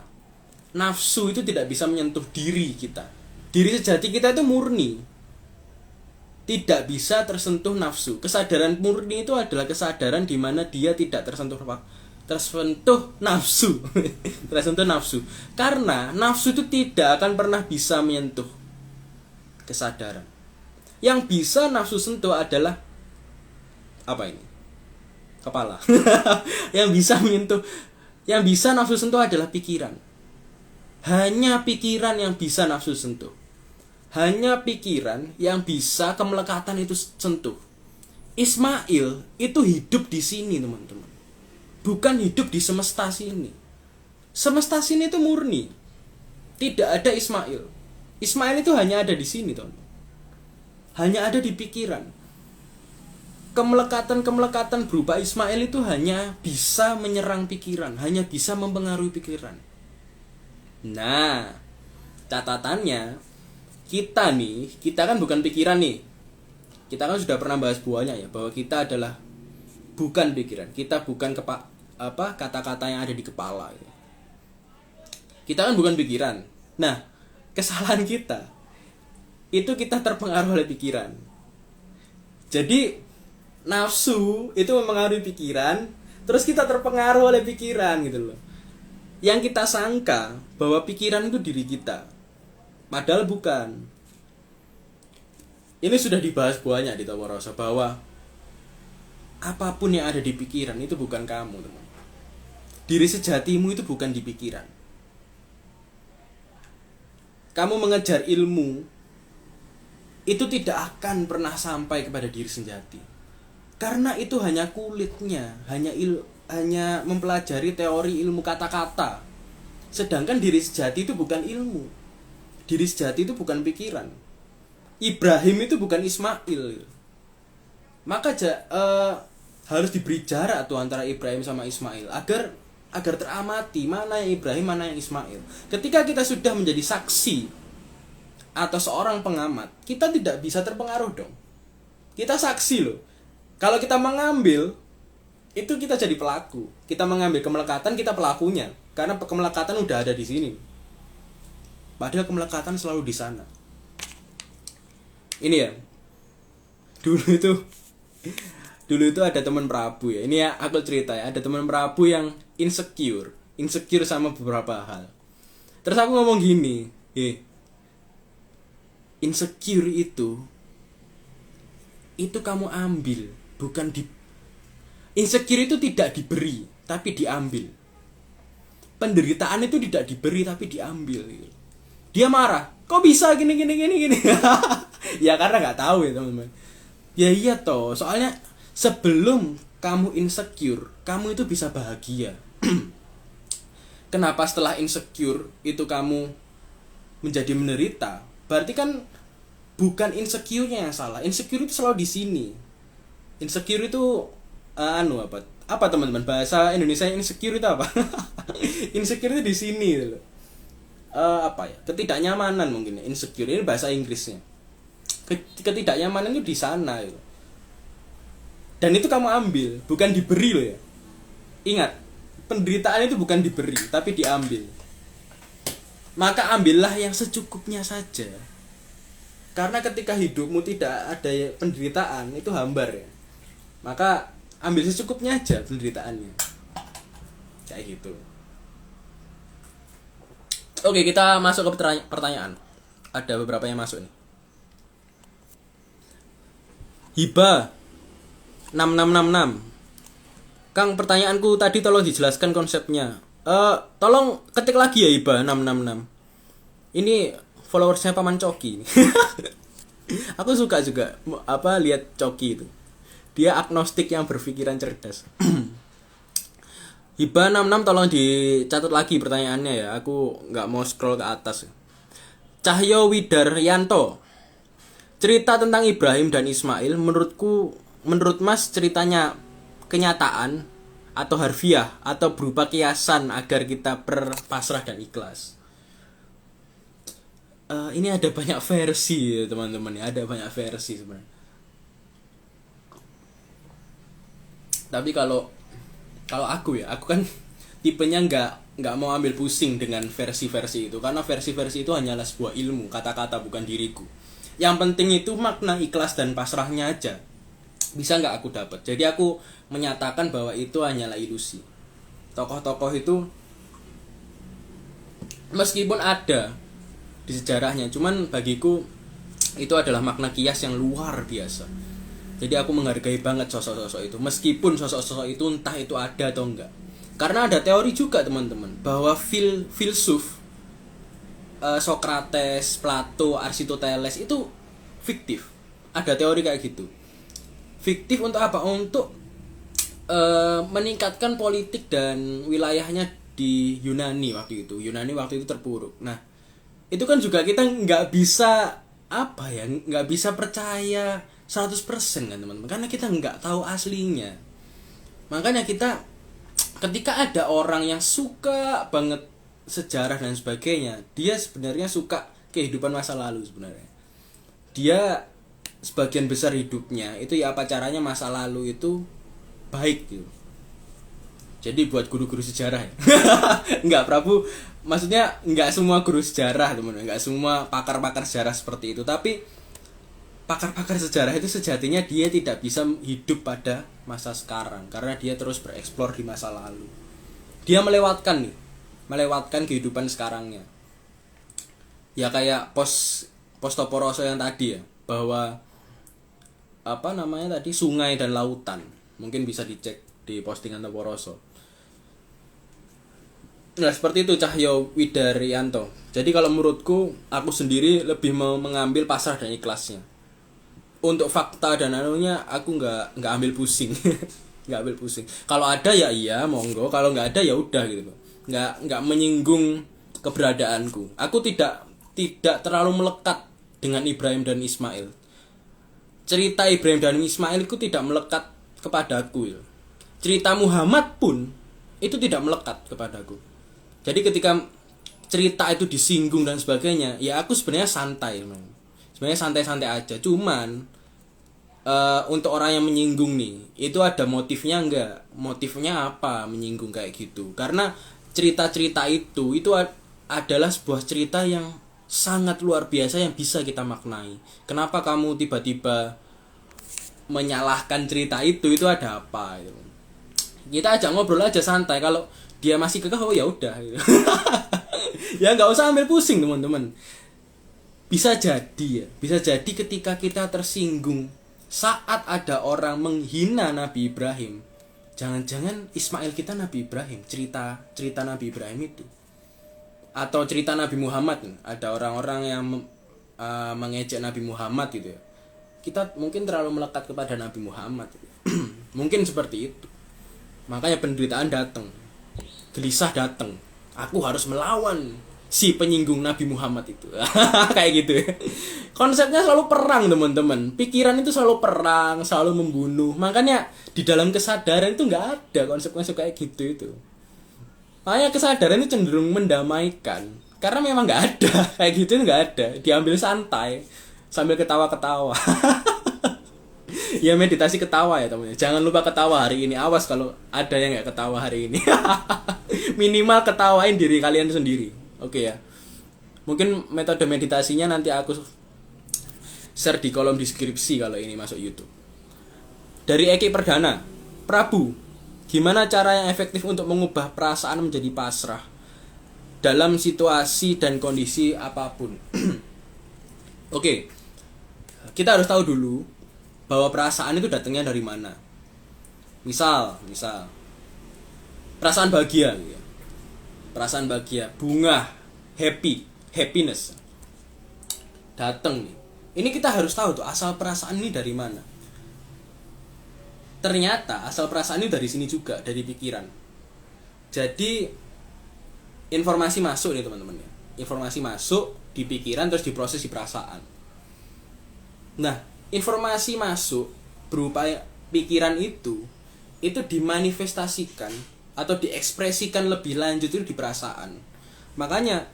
Nafsu itu tidak bisa menyentuh diri kita. Diri sejati kita itu murni. Tidak bisa tersentuh nafsu. Kesadaran murni itu adalah kesadaran di mana dia tidak tersentuh nafsu. Tersentuh nafsu. Karena nafsu itu tidak akan pernah bisa menyentuh kesadaran. Yang bisa nafsu sentuh adalah apa ini? Kepala. Yang bisa nafsu sentuh adalah pikiran. Hanya pikiran yang bisa nafsu sentuh. Hanya pikiran yang bisa kemelekatan itu sentuh. Ismail itu hidup di sini, teman-teman. Bukan hidup di semesta sini. Semesta sini itu murni. Tidak ada Ismail. Ismail itu hanya ada di sini, teman-teman. Hanya ada di pikiran. Kemelekatan berupa Ismail itu hanya bisa menyerang pikiran, hanya bisa mempengaruhi pikiran. Nah, catatannya kita kan bukan pikiran nih. Kita kan sudah pernah bahas buahnya ya, bahwa kita adalah bukan pikiran. Kita bukan kata-kata yang ada di kepala. Ya. Kita kan bukan pikiran. Nah, kesalahan kita itu kita terpengaruh oleh pikiran. Jadi nafsu itu mempengaruhi pikiran, terus kita terpengaruh oleh pikiran gitu loh. Yang kita sangka bahwa pikiran itu diri kita, padahal bukan. Ini sudah dibahas banyak di Tawarosa bahwa apapun yang ada di pikiran itu bukan kamu, teman. Diri sejatimu itu bukan di pikiran. Kamu mengejar ilmu itu tidak akan pernah sampai kepada diri sejati. Karena itu hanya kulitnya, hanya mempelajari teori ilmu kata-kata. Sedangkan diri sejati itu bukan ilmu. Diri sejati itu bukan pikiran. Ibrahim itu bukan Ismail. Maka harus diberi jarak tuh antara Ibrahim sama Ismail agar teramati mana yang Ibrahim, mana yang Ismail. Ketika kita sudah menjadi saksi atau seorang pengamat, kita tidak bisa terpengaruh dong. Kita saksi loh. Kalau kita mengambil, itu kita jadi pelaku. Kita mengambil kemelekatan, kita pelakunya. Karena kemelekatan udah ada di sini. Padahal kemelekatan selalu di sana. Ini ya. Dulu itu ada teman Prabu ya. Ini ya aku cerita ya. Ada teman Prabu yang insecure sama beberapa hal. Terus aku ngomong gini, insecure itu kamu ambil, bukan di. Insecure itu tidak diberi, tapi diambil. Penderitaan itu tidak diberi, tapi diambil. Dia marah, kok bisa gini gini gini gini. Ya karena nggak tahu ya teman-teman. Ya iya toh, soalnya sebelum kamu insecure, kamu itu bisa bahagia. Kenapa setelah insecure itu kamu menjadi menderita? Berarti kan bukan insecure-nya yang salah. Insecure itu selalu di sini. Insecure itu apa teman-teman, bahasa Indonesia insecure itu apa? Insecure itu di sini gitu loh. Ketidaknyamanan mungkin ya. Insecure ini bahasa Inggrisnya. Ketidaknyamanan itu di sana gitu. Dan itu kamu ambil, bukan diberi loh ya. Ingat, penderitaan itu bukan diberi, tapi diambil. Maka ambillah yang secukupnya saja. Karena ketika hidupmu tidak ada penderitaan, itu hambar ya. Maka ambil secukupnya aja penderitaannya. Kayak gitu. Oke, kita masuk ke pertanyaan. Ada beberapa yang masuk nih. Hiba 6666. Kang, pertanyaanku tadi tolong dijelaskan konsepnya. Tolong ketik lagi ya Hiba 666. Ini followersnya Paman Coki. Aku suka juga lihat Coki itu. Dia agnostik yang berpikiran cerdas. Hiba 66 tolong dicatat lagi pertanyaannya ya. Aku nggak mau scroll ke atas. Cahyo Widaryanto. Cerita tentang Ibrahim dan Ismail menurut Mas ceritanya kenyataan atau harfiah atau berupa kiasan agar kita berpasrah dan ikhlas. Ini ada banyak versi ya teman-teman ya, ada banyak versi sebenarnya. Tapi kalau aku kan tipenya nggak mau ambil pusing dengan versi-versi itu, karena versi-versi itu hanyalah sebuah ilmu, kata-kata bukan diriku. Yang penting itu makna ikhlas dan pasrahnya aja. Bisa nggak aku dapat. Jadi aku menyatakan bahwa itu hanyalah ilusi. Tokoh-tokoh itu meskipun ada di sejarahnya, cuman bagiku itu adalah makna kias yang luar biasa. Jadi aku menghargai banget sosok-sosok itu, meskipun sosok-sosok itu entah itu ada atau enggak. Karena ada teori juga teman-teman bahwa filsuf Socrates, Plato, Aristoteles itu fiktif. Ada teori kayak gitu. Fiktif untuk apa? Untuk meningkatkan politik dan wilayahnya di Yunani waktu itu. Yunani waktu itu terpuruk. Nah, itu kan juga kita nggak bisa nggak bisa percaya 100% kan teman-teman, karena kita nggak tahu aslinya. Makanya kita ketika ada orang yang suka banget sejarah dan sebagainya, dia sebenarnya suka kehidupan masa lalu sebenarnya. Dia sebagian besar hidupnya itu ya apa caranya masa lalu itu baik gitu. Jadi buat guru-guru sejarah ya. Enggak, Prabu, maksudnya enggak semua guru sejarah teman-teman, enggak semua pakar-pakar sejarah seperti itu, tapi pakar-pakar sejarah itu sejatinya dia tidak bisa hidup pada masa sekarang karena dia terus bereksplor di masa lalu. Dia melewatkan kehidupan sekarangnya. Ya kayak Toporoso yang tadi ya, bahwa sungai dan lautan. Mungkin bisa dicek di postingan Toporoso. Nah, seperti itu Cahyo Widaryanto. Jadi kalau menurutku, aku sendiri lebih mau mengambil pasrah dan ikhlasnya. Untuk fakta dan aku nggak ambil pusing. Nggak ambil pusing. Kalau ada ya iya monggo, kalau nggak ada ya udah gitu. Nggak menyinggung keberadaanku. Aku tidak terlalu melekat dengan Ibrahim dan Ismail. Cerita Ibrahim dan Ismail itu tidak melekat kepadaku. Cerita Muhammad pun itu tidak melekat kepadaku. Jadi ketika cerita itu disinggung dan sebagainya, ya aku sebenarnya santai. Sebenarnya santai-santai aja. Cuman untuk orang yang menyinggung nih, itu ada motifnya enggak? Motifnya apa menyinggung kayak gitu? Karena cerita-cerita itu adalah sebuah cerita yang sangat luar biasa yang bisa kita maknai. Kenapa kamu tiba-tiba menyalahkan cerita itu ada apa gitu. Kita ajak ngobrol aja santai. Kalau dia masih kekeh, oh ya udah gitu. Ya nggak usah ambil pusing teman-teman. Bisa jadi ketika kita tersinggung saat ada orang menghina Nabi Ibrahim, jangan-jangan Ismail kita Nabi Ibrahim, cerita Nabi Ibrahim itu. atau cerita Nabi Muhammad, ada orang-orang yang mengejek Nabi Muhammad gitu ya, kita mungkin terlalu melekat kepada Nabi Muhammad gitu. Mungkin seperti itu, makanya penderitaan datang, gelisah datang, aku harus melawan si penyinggung Nabi Muhammad itu. Kayak gitu ya. Konsepnya selalu perang teman-teman, pikiran itu selalu perang, selalu membunuh. Makanya di dalam kesadaran itu nggak ada konsep-konsep kayak gitu itu. Makanya kesadaran itu cenderung mendamaikan, karena memang nggak ada kayak gitu, nggak ada, diambil santai sambil ketawa-ketawa. Ya meditasi ketawa ya teman-teman, jangan lupa ketawa hari ini, awas kalau ada yang nggak ketawa hari ini. Minimal ketawain diri kalian sendiri, oke ya. Mungkin metode meditasinya nanti aku share di kolom deskripsi kalau ini masuk YouTube. Dari Eki Perdana, Prabu, gimana cara yang efektif untuk mengubah perasaan menjadi pasrah dalam situasi dan kondisi apapun? Oke, kita harus tahu dulu bahwa perasaan itu datangnya dari mana. Misal perasaan bahagia gitu ya. Perasaan bahagia, bunga, happiness datang nih. Ini kita harus tahu tuh asal perasaan ini dari mana. Ternyata asal perasaan ini dari sini juga, dari pikiran. Jadi informasi masuk nih teman-teman ya. Informasi masuk di pikiran terus diproses di perasaan. Nah, informasi masuk berupa pikiran itu dimanifestasikan atau diekspresikan lebih lanjut itu di perasaan. Makanya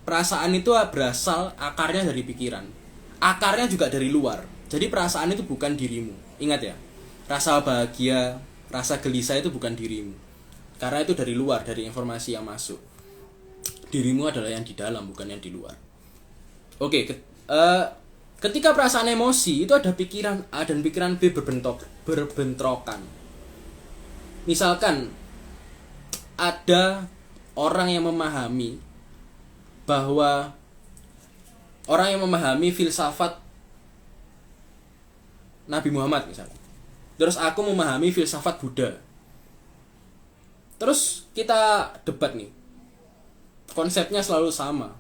perasaan itu berasal akarnya dari pikiran. Akarnya juga dari luar. Jadi perasaan itu bukan dirimu. Ingat ya, rasa bahagia, rasa gelisah itu bukan dirimu. Karena itu dari luar, dari informasi yang masuk. Dirimu adalah yang di dalam, bukan yang di luar. Oke, ketika perasaan emosi itu ada pikiran A dan pikiran B berbentrokan. Misalkan ada orang yang memahami bahwa filsafat Nabi Muhammad misalnya. Terus aku memahami filsafat Buddha. Terus kita debat nih. Konsepnya selalu sama.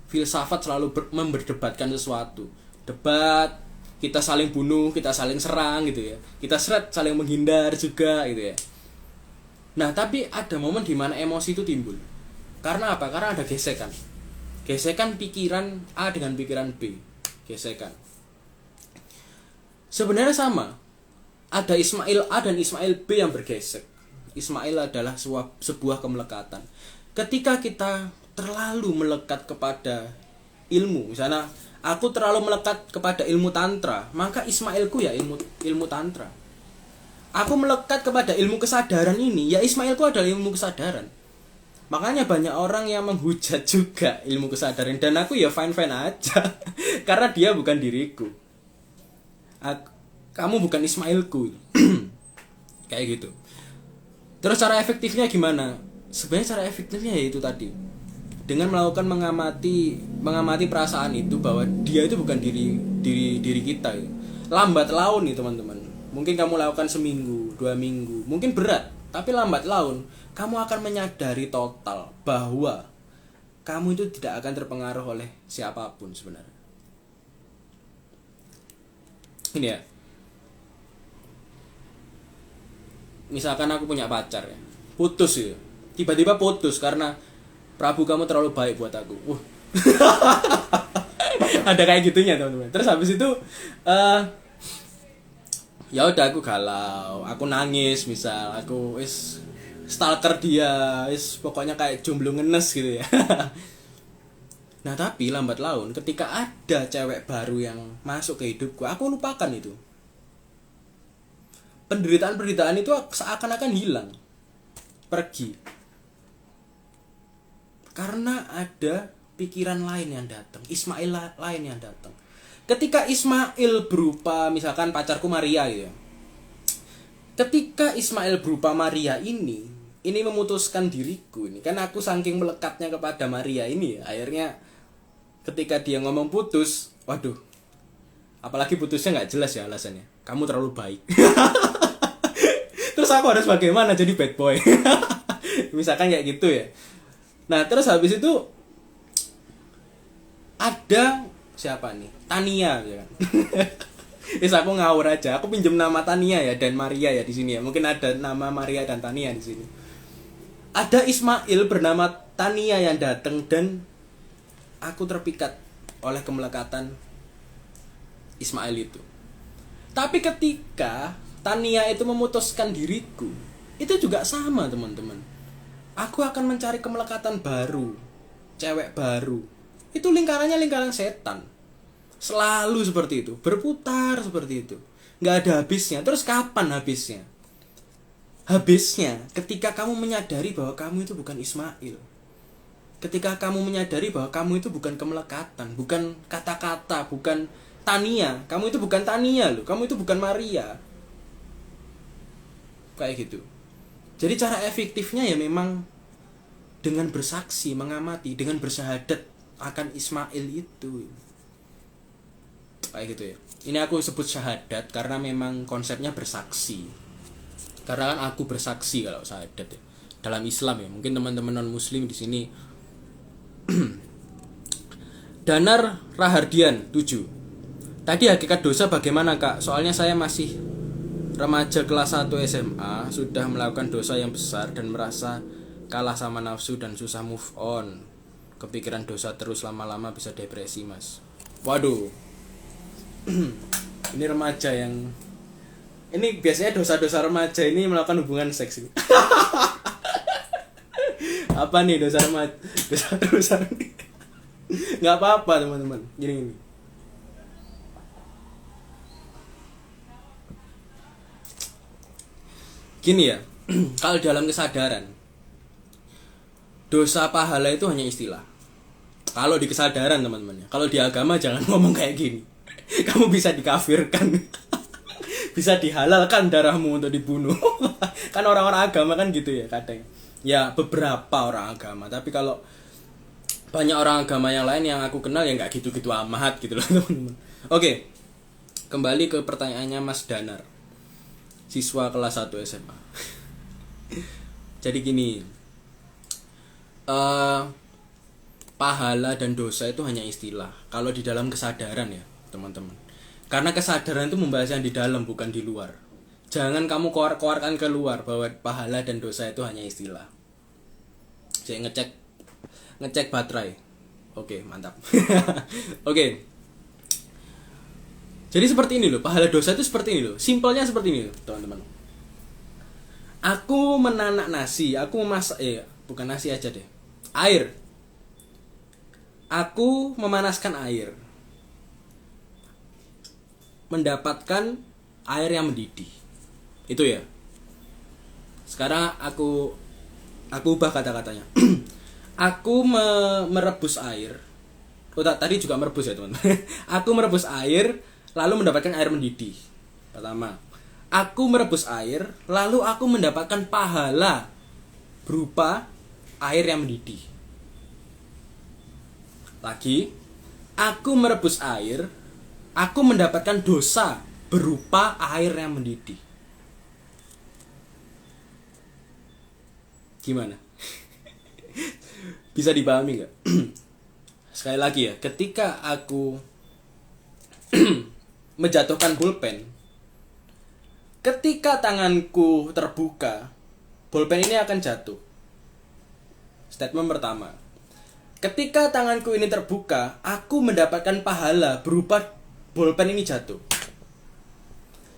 Filsafat selalu memberdebatkan sesuatu. Debat, kita saling bunuh, kita saling serang gitu ya. Kita saling menghindar juga gitu ya. Nah, tapi ada momen di mana emosi itu timbul. Karena apa? Karena ada gesekan. Gesekan pikiran A dengan pikiran B. Gesekan. Sebenarnya sama. Ada Ismail A dan Ismail B yang bergesek. Ismail adalah sebuah kemelekatan. Ketika kita terlalu melekat kepada ilmu, misalnya aku terlalu melekat kepada ilmu tantra, maka Ismailku ya ilmu tantra. Aku melekat kepada ilmu kesadaran ini, ya Ismailku adalah ilmu kesadaran. Makanya banyak orang yang menghujat juga ilmu kesadaran, dan aku ya fine-fine aja. Karena dia bukan diriku. Kamu bukan Ismailku. Kayak gitu. Terus cara efektifnya gimana? Sebenarnya cara efektifnya yaitu tadi, dengan melakukan mengamati perasaan itu, bahwa dia itu bukan diri kita. Lambat laun nih teman-teman. Mungkin kamu lakukan seminggu, 2 minggu, mungkin berat, tapi lambat laun kamu akan menyadari total bahwa kamu itu tidak akan terpengaruh oleh siapapun sebenarnya. Ini ya. Misalkan aku punya pacar ya, putus ya. Tiba-tiba putus karena Prabu kamu terlalu baik buat aku. Ada kayak gitunya teman-teman. Terus habis itu ya udah aku galau, aku nangis, misal aku stalker dia, pokoknya kayak jomblo ngenes gitu ya. Nah, tapi lambat laun ketika ada cewek baru yang masuk ke hidupku, aku lupakan itu. Penderitaan itu seakan-akan hilang, pergi. Karena ada pikiran lain yang datang, Ismail lain yang datang. Ketika Ismail berupa misalkan pacarku Maria gitu ya. Ketika Ismail berupa Maria ini memutuskan diriku ini, kan aku saking melekatnya kepada Maria ini ya, akhirnya ketika dia ngomong putus, waduh, apalagi putusnya nggak jelas ya alasannya, kamu terlalu baik. Terus aku harus bagaimana, jadi bad boy? Misalkan kayak gitu ya. Nah, terus habis itu Ada siapa nih? Tania ya kan. Aku ngawur aja. Aku pinjem nama Tania ya dan Maria ya di sini ya. Mungkin ada nama Maria dan Tania di sini. Ada Ismail bernama Tania yang datang dan aku terpikat oleh kemelekatan Ismail itu. Tapi ketika Tania itu memutuskan diriku, itu juga sama teman-teman. Aku akan mencari kemelekatan baru, cewek baru. Itu lingkarannya lingkaran setan. Selalu seperti itu, berputar seperti itu. Nggak ada habisnya. Terus kapan habisnya? Habisnya ketika kamu menyadari bahwa kamu itu bukan Ismail. Ketika kamu menyadari bahwa kamu itu bukan kemelekatan, bukan kata-kata, bukan Tania. Kamu itu bukan Tania loh, kamu itu bukan Maria. Kayak gitu. Jadi cara efektifnya ya memang dengan bersaksi, mengamati, dengan bersyahadat akan Ismail itu. Kayak gitu ya. Ini aku sebut syahadat karena memang konsepnya bersaksi. Karena kan aku bersaksi kalau syahadat ya. Dalam Islam ya, mungkin teman-teman non muslim di sini. Danar Rahardian 7. Tadi hakikat dosa bagaimana kak? Soalnya saya masih remaja kelas 1 SMA, sudah melakukan dosa yang besar dan merasa kalah sama nafsu dan susah move on. Kepikiran dosa terus lama-lama bisa depresi mas. Waduh. Ini remaja yang ini biasanya dosa-dosa remaja ini melakukan hubungan seks. Apa nih dosa remaja? Dosa nggak apa-apa teman-teman. Gini. Gini ya, kalau dalam kesadaran, dosa pahala itu hanya istilah. Kalau di kesadaran teman-teman ya, kalau di agama jangan ngomong kayak gini. Kamu bisa dikafirkan, bisa dihalalkan darahmu untuk dibunuh. Kan orang-orang agama kan gitu ya kadang. Ya beberapa orang agama, tapi kalau banyak orang agama yang lain yang aku kenal ya nggak gitu-gitu amat gitu loh teman-teman. Oke, kembali ke pertanyaannya Mas Danar. Siswa kelas 1 SMA. Jadi gini, pahala dan dosa itu hanya istilah kalau di dalam kesadaran ya teman-teman. Karena kesadaran itu membahas yang di dalam bukan di luar. Jangan kamu keluarkan keluar bahwa pahala dan dosa itu hanya istilah. Saya ngecek baterai. Oke, mantap. Oke. Jadi seperti ini loh, pahala dosa itu seperti ini loh. Simpelnya seperti ini loh, teman-teman. Aku menanak nasi, aku memasak bukan nasi aja deh. Air. Aku memanaskan air. Mendapatkan air yang mendidih. Itu ya. Sekarang aku ubah kata-katanya. Aku merebus air. Tadi juga merebus ya, teman-teman. Aku merebus air lalu mendapatkan air mendidih. Pertama, aku merebus air, lalu aku mendapatkan pahala berupa air yang mendidih. Lagi, aku merebus air, aku mendapatkan dosa berupa air yang mendidih. Gimana? Bisa dipahami nggak? Sekali lagi ya, ketika aku menjatuhkan pulpen, ketika tanganku terbuka, pulpen ini akan jatuh. Statement pertama, ketika tanganku ini terbuka, aku mendapatkan pahala berupa pulpen ini jatuh.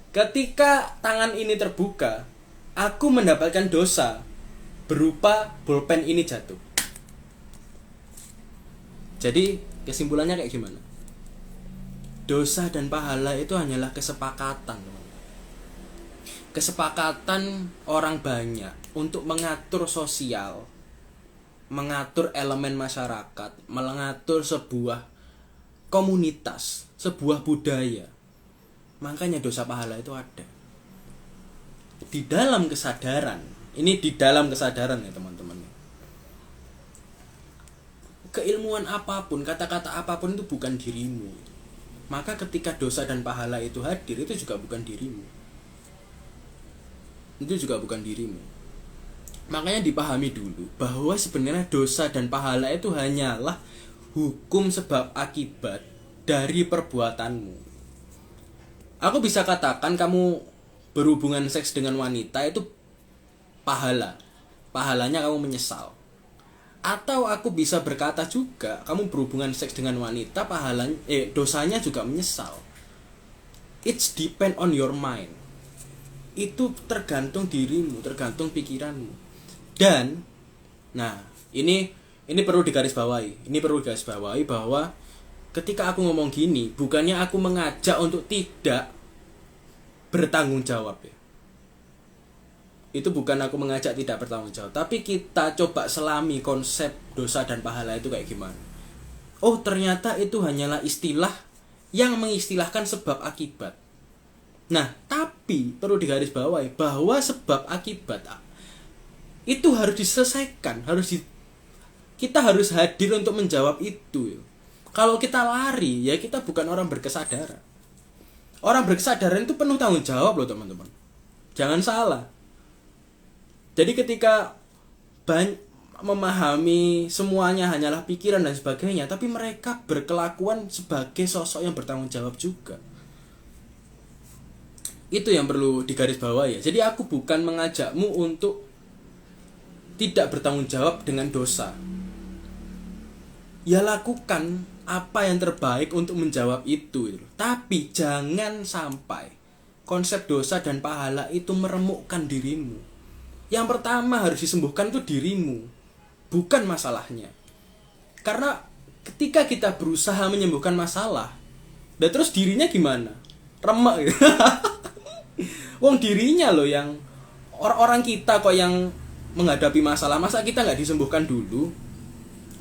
Ketika tangan ini terbuka, aku mendapatkan dosa berupa pulpen ini jatuh. Jadi kesimpulannya kayak gimana? Dosa dan pahala itu hanyalah kesepakatan. Kesepakatan orang banyak untuk mengatur sosial, mengatur elemen masyarakat, mengatur sebuah komunitas, sebuah budaya. Makanya dosa pahala itu ada. Di dalam kesadaran, ini di dalam kesadaran ya teman-teman. Keilmuan apapun, kata-kata apapun itu bukan dirimu. Maka ketika dosa dan pahala itu hadir, itu juga bukan dirimu. Itu juga bukan dirimu. Makanya dipahami dulu bahwa sebenarnya dosa dan pahala itu hanyalah hukum sebab akibat dari perbuatanmu. Aku bisa katakan kamu berhubungan seks dengan wanita itu pahalanya kamu menyesal. Atau aku bisa berkata juga kamu berhubungan seks dengan wanita dosanya juga menyesal. It's depend on your mind. Itu tergantung dirimu, tergantung pikiranmu. Dan ini perlu digarisbawahi. Ini perlu digarisbawahi bahwa ketika aku ngomong gini, bukannya aku mengajak untuk tidak bertanggung jawab ya. Itu bukan aku mengajak tidak bertanggung jawab, tapi kita coba selami konsep dosa dan pahala itu kayak gimana. Oh, ternyata itu hanyalah istilah yang mengistilahkan sebab akibat. Nah, tapi perlu digarisbawahi bahwa sebab akibat itu harus diselesaikan, kita harus hadir untuk menjawab itu. Kalau kita lari, ya kita bukan orang berkesadaran. Orang berkesadaran itu penuh tanggung jawab loh teman-teman. Jangan salah. Jadi ketika memahami semuanya hanyalah pikiran dan sebagainya, tapi mereka berkelakuan sebagai sosok yang bertanggung jawab juga. Itu yang perlu digarisbawahi ya. Jadi aku bukan mengajakmu untuk tidak bertanggung jawab dengan dosa. Ya lakukan apa yang terbaik untuk menjawab itu. Tapi jangan sampai konsep dosa dan pahala itu meremukkan dirimu. Yang pertama harus disembuhkan itu dirimu, bukan masalahnya. Karena ketika kita berusaha menyembuhkan masalah, dan terus dirinya gimana? Remek gitu. Wong dirinya loh yang orang kita kok yang menghadapi masalah, masa kita nggak disembuhkan dulu?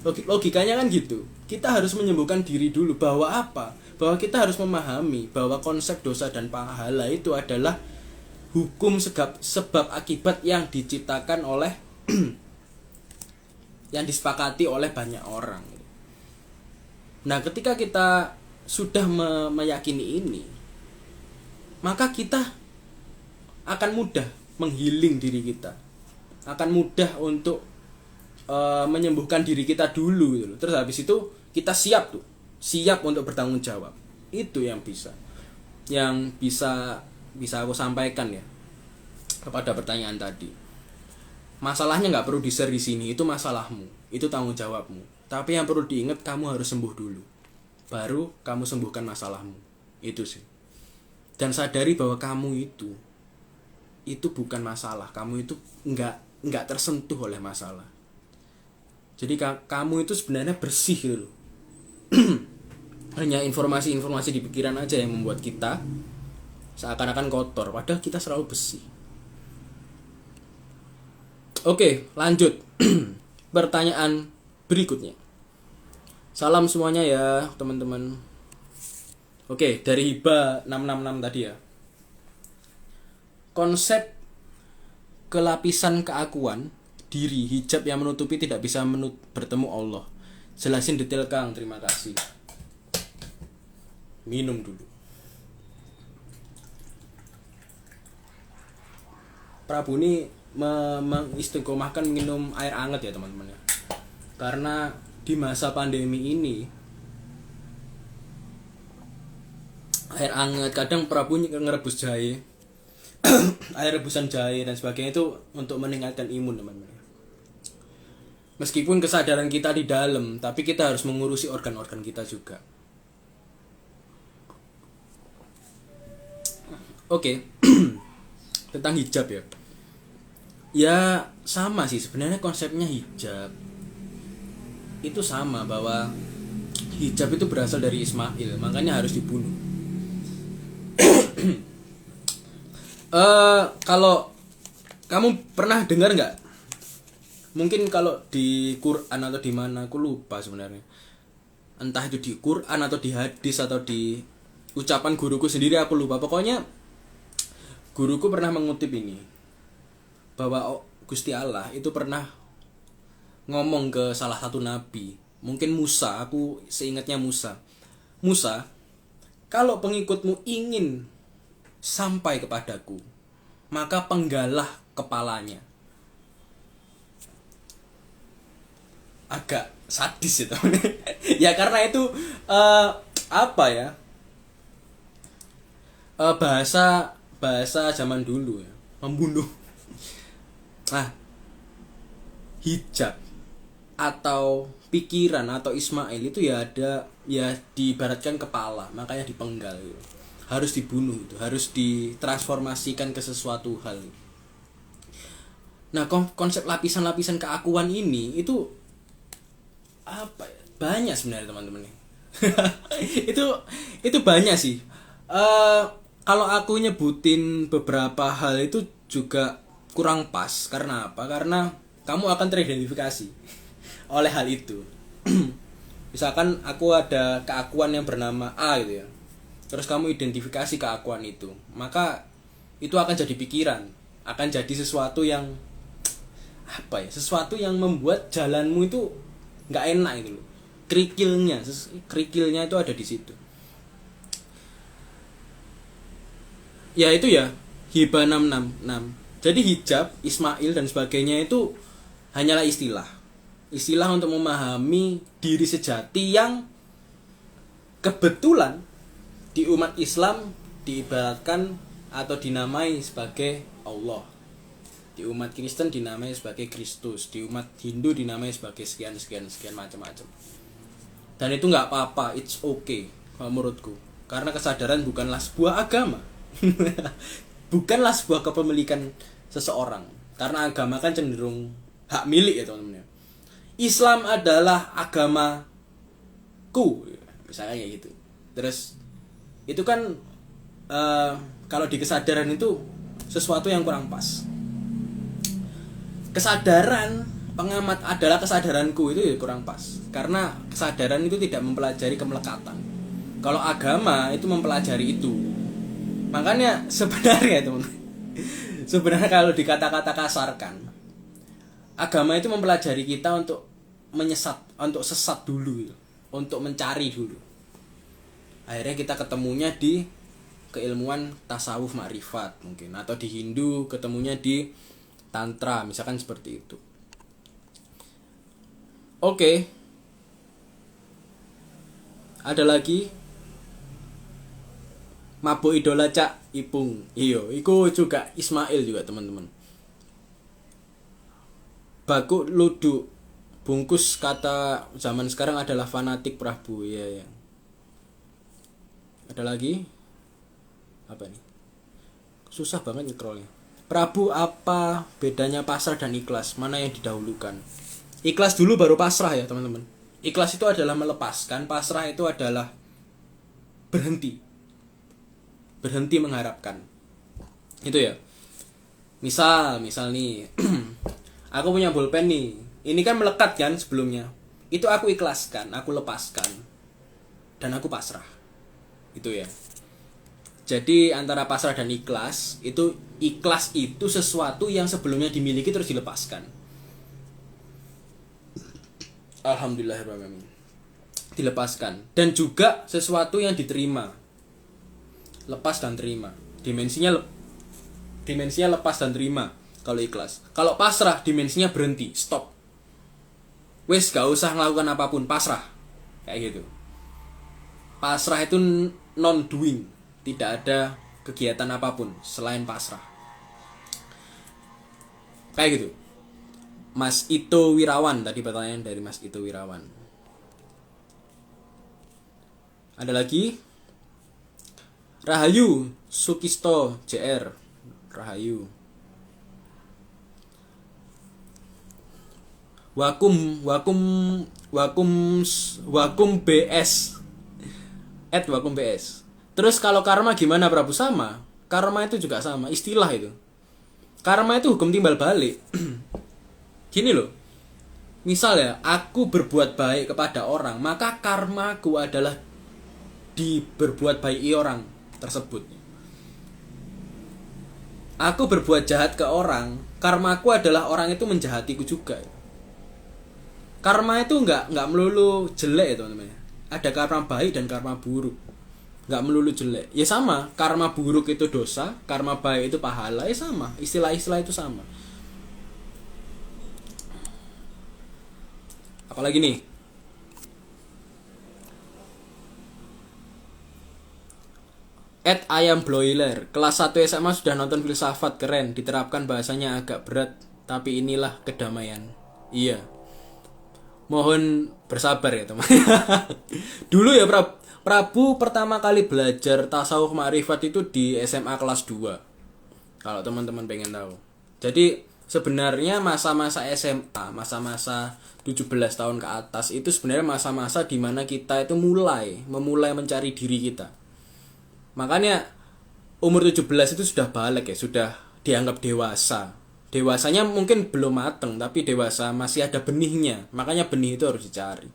Logikanya kan gitu. Kita harus menyembuhkan diri dulu. Bahwa apa? Bahwa kita harus memahami bahwa konsep dosa dan pahala itu adalah hukum sebab akibat yang diciptakan oleh yang disepakati oleh banyak orang. Nah, ketika kita sudah meyakini ini, maka kita akan mudah menghealing diri kita, akan mudah untuk menyembuhkan diri kita dulu gitu. Terus habis itu kita siap untuk bertanggung jawab. Itu yang bisa aku sampaikan ya kepada pertanyaan tadi. Masalahnya nggak perlu di-share di sini, itu masalahmu, itu tanggung jawabmu. Tapi yang perlu diingat, kamu harus sembuh dulu, baru kamu sembuhkan masalahmu. Itu sih. Dan sadari bahwa kamu itu bukan masalah, kamu itu nggak tersentuh oleh masalah. Jadi kamu itu sebenarnya bersih gitu. Hanya informasi-informasi di pikiran aja yang membuat kita seakan-akan kotor, padahal kita selalu bersih. Oke, lanjut. Pertanyaan berikutnya. Salam semuanya ya, teman-teman. Oke, dari Hiba 666 tadi ya. Konsep kelapisan keakuan diri hijab yang menutupi tidak bisa bertemu Allah. Jelasin detail Kang, terima kasih. Minum dulu. Prabu ini mengistiqomahkan minum air hangat ya teman-teman ya. Karena di masa pandemi ini air hangat, kadang Prabu ngerebus jahe air rebusan jahe dan sebagainya itu untuk meningkatkan imun teman-teman. Meskipun kesadaran kita di dalam, tapi kita harus mengurusi organ-organ kita juga. Oke. Tentang hijab ya. Ya sama sih sebenarnya konsepnya hijab. Itu sama, bahwa hijab itu berasal dari Ismail, makanya harus dibunuh. Kalau kamu pernah dengar nggak? Mungkin kalau di Quran atau di mana, aku lupa sebenarnya. Entah itu di Quran atau di hadis atau di ucapan guruku sendiri, aku lupa. Pokoknya guruku pernah mengutip ini, bahwa Gusti Allah itu pernah ngomong ke salah satu nabi, mungkin Musa, aku seingatnya Musa, kalau pengikutmu ingin sampai kepadaku, maka penggalah kepalanya. Agak sadis itu. Ya karena itu apa ya, bahasa bahasa zaman dulu ya, membunuh. Nah, hijab atau pikiran atau Ismail itu ya ada, ya diibaratkan kepala, makanya dipenggal gitu. Harus dibunuh itu, harus ditransformasikan ke sesuatu hal. Nah, konsep lapisan-lapisan keakuan ini itu apa ya? Banyak sebenarnya teman-teman. Itu banyak sih. Kalau aku nyebutin beberapa hal itu juga kurang pas. Karena apa? Karena kamu akan teridentifikasi oleh hal itu. Misalkan aku ada keakuan yang bernama A gitu ya. Terus kamu identifikasi keakuan itu, maka itu akan jadi pikiran, akan jadi sesuatu yang apa ya? Sesuatu yang membuat jalanmu itu nggak enak itu loh. Kerikilnya itu ada di situ. Ya itu ya, Hiba 666. Jadi hijab, Ismail dan sebagainya itu hanyalah istilah. Istilah untuk memahami diri sejati yang kebetulan di umat Islam diibaratkan atau dinamai sebagai Allah. Di umat Kristen dinamai sebagai Kristus, di umat Hindu dinamai sebagai sekian macam-macam. Dan itu nggak apa-apa, it's okay menurutku. Karena kesadaran bukanlah sebuah agama. Bukanlah sebuah kepemilikan seseorang. Karena agama kan cenderung hak milik ya teman-teman. Islam adalah agamaku, misalnya kayak gitu. Terus itu kan kalau di kesadaran itu sesuatu yang kurang pas. Kesadaran pengamat adalah kesadaranku itu ya kurang pas. Karena kesadaran itu tidak mempelajari kemelekatan. Kalau agama itu mempelajari itu. Makanya sebenarnya teman-teman, sebenarnya kalau dikata-kata kasarkan, agama itu mempelajari kita untuk menyesat, untuk sesat dulu, untuk mencari dulu. Akhirnya kita ketemunya di keilmuan tasawuf makrifat mungkin, atau di Hindu ketemunya di tantra, misalkan seperti itu. Oke. Ada lagi mabuk idola cak ipung. Iyo, iku juga Ismail juga teman-teman. Bakuk luduk bungkus kata zaman sekarang adalah fanatik Prabu ya. Ada lagi apa nih? Susah banget nge-scrollnya. Prabu, apa bedanya pasrah dan ikhlas? Mana yang didahulukan? Ikhlas dulu baru pasrah ya teman-teman. Ikhlas itu adalah melepaskan, pasrah itu adalah berhenti mengharapkan. Itu ya. Misal nih aku punya bolpen nih. Ini kan melekat kan sebelumnya. Itu aku ikhlaskan, aku lepaskan. Dan aku pasrah. Itu ya. Jadi antara pasrah dan ikhlas itu sesuatu yang sebelumnya dimiliki terus dilepaskan. Alhamdulillahirrahmanirrahim. Dilepaskan. Dan juga sesuatu yang diterima. Lepas dan terima. Dimensinya lepas dan terima kalau ikhlas. Kalau pasrah dimensinya berhenti, stop. Wes gak usah melakukan apapun, pasrah. Kayak gitu. Pasrah itu non doing, tidak ada kegiatan apapun selain pasrah. Kayak gitu. Mas Ito Wirawan, tadi pertanyaan dari Mas Ito Wirawan. Ada lagi? Rahayu Sukisto JR. Rahayu. Wakum BS. Wakum BS. Terus kalau karma gimana Prabu? Sama. Karma itu juga sama, istilah itu. Karma itu hukum timbal balik. Gini loh. Misal ya, aku berbuat baik kepada orang, maka karmaku adalah berbuat baik orang tersebut. Aku berbuat jahat ke orang, karmaku adalah orang itu menjahatiku juga. Karma itu nggak melulu jelek ya teman-teman. Ada karma baik dan karma buruk. Nggak melulu jelek. Ya sama, karma buruk itu dosa, karma baik itu pahala, ya sama. Istilah-istilah itu sama. Apalagi nih, Ayam Broiler, kelas 1 SMA sudah nonton filsafat, keren, diterapkan bahasanya agak berat, tapi inilah kedamaian. Iya. Mohon bersabar ya teman. Dulu ya Prabu pertama kali belajar tasawuf ma'rifat itu di SMA kelas 2. Kalau teman-teman pengen tahu. Jadi sebenarnya masa-masa SMA, masa-masa 17 tahun ke atas itu sebenarnya masa-masa dimana kita itu memulai mencari diri kita. Makanya umur 17 itu sudah balik ya, sudah dianggap dewasa. Dewasanya mungkin belum mateng, tapi dewasa masih ada benihnya. Makanya benih itu harus dicari.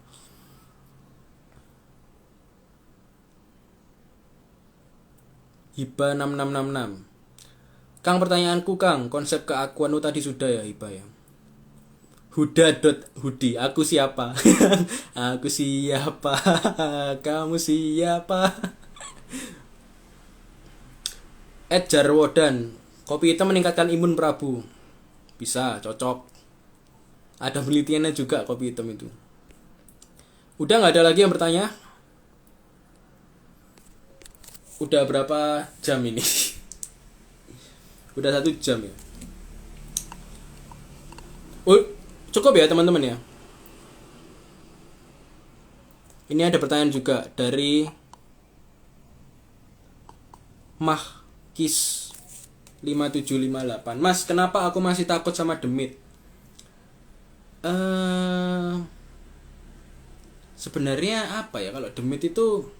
Hiba 6666. Kang, pertanyaanku Kang, konsep keakuan tadi sudah ya Hiba ya. Huda.hudi, aku siapa? Aku siapa? Kamu siapa? Jarwodan, kopi hitam meningkatkan imun Prabu. Bisa, cocok. Ada penelitiannya juga kopi hitam itu. Udah nggak ada lagi yang bertanya? Udah berapa jam ini? Udah 1 jam ya. Cukup ya teman-teman ya. Ini ada pertanyaan juga dari Kis 5758. Mas, kenapa aku masih takut sama demit? Sebenarnya apa ya, kalau demit itu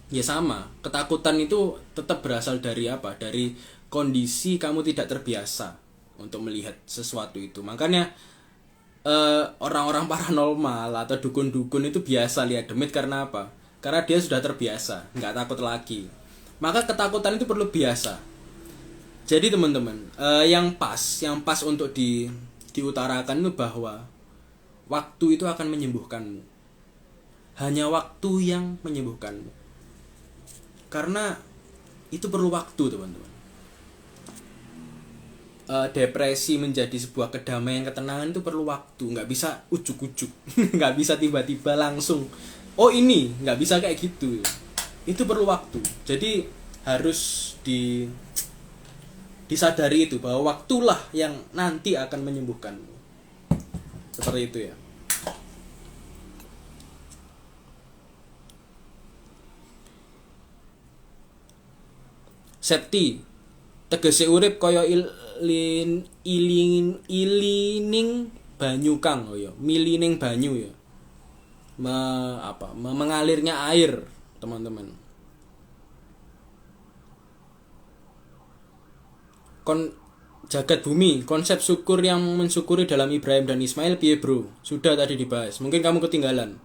ya sama. Ketakutan itu tetap berasal dari apa? Dari kondisi kamu tidak terbiasa untuk melihat sesuatu itu. Makanya orang-orang paranormal atau dukun-dukun itu biasa lihat demit karena apa? Karena dia sudah terbiasa, nggak takut lagi. Maka ketakutan itu perlu biasa. Jadi teman-teman, yang pas untuk diutarakan itu bahwa waktu itu akan menyembuhkanmu. Hanya waktu yang menyembuhkanmu. Karena itu perlu waktu teman-teman. Depresi menjadi sebuah kedamaian, ketenangan itu perlu waktu. Nggak bisa ujuk-ujuk. Nggak bisa tiba-tiba langsung. Oh ini, nggak bisa kayak gitu. Itu perlu waktu. Jadi harus disadari itu bahwa waktulah yang nanti akan menyembuhkanmu. Seperti itu ya. Septi, tegese urip kaya ilining banyu Kang. Oh ya, milining banyu ya. Mengalirnya air, teman-teman. Jagat bumi, konsep syukur yang mensyukuri dalam Ibrahim dan Ismail piye bro? Sudah tadi dibahas. Mungkin kamu ketinggalan.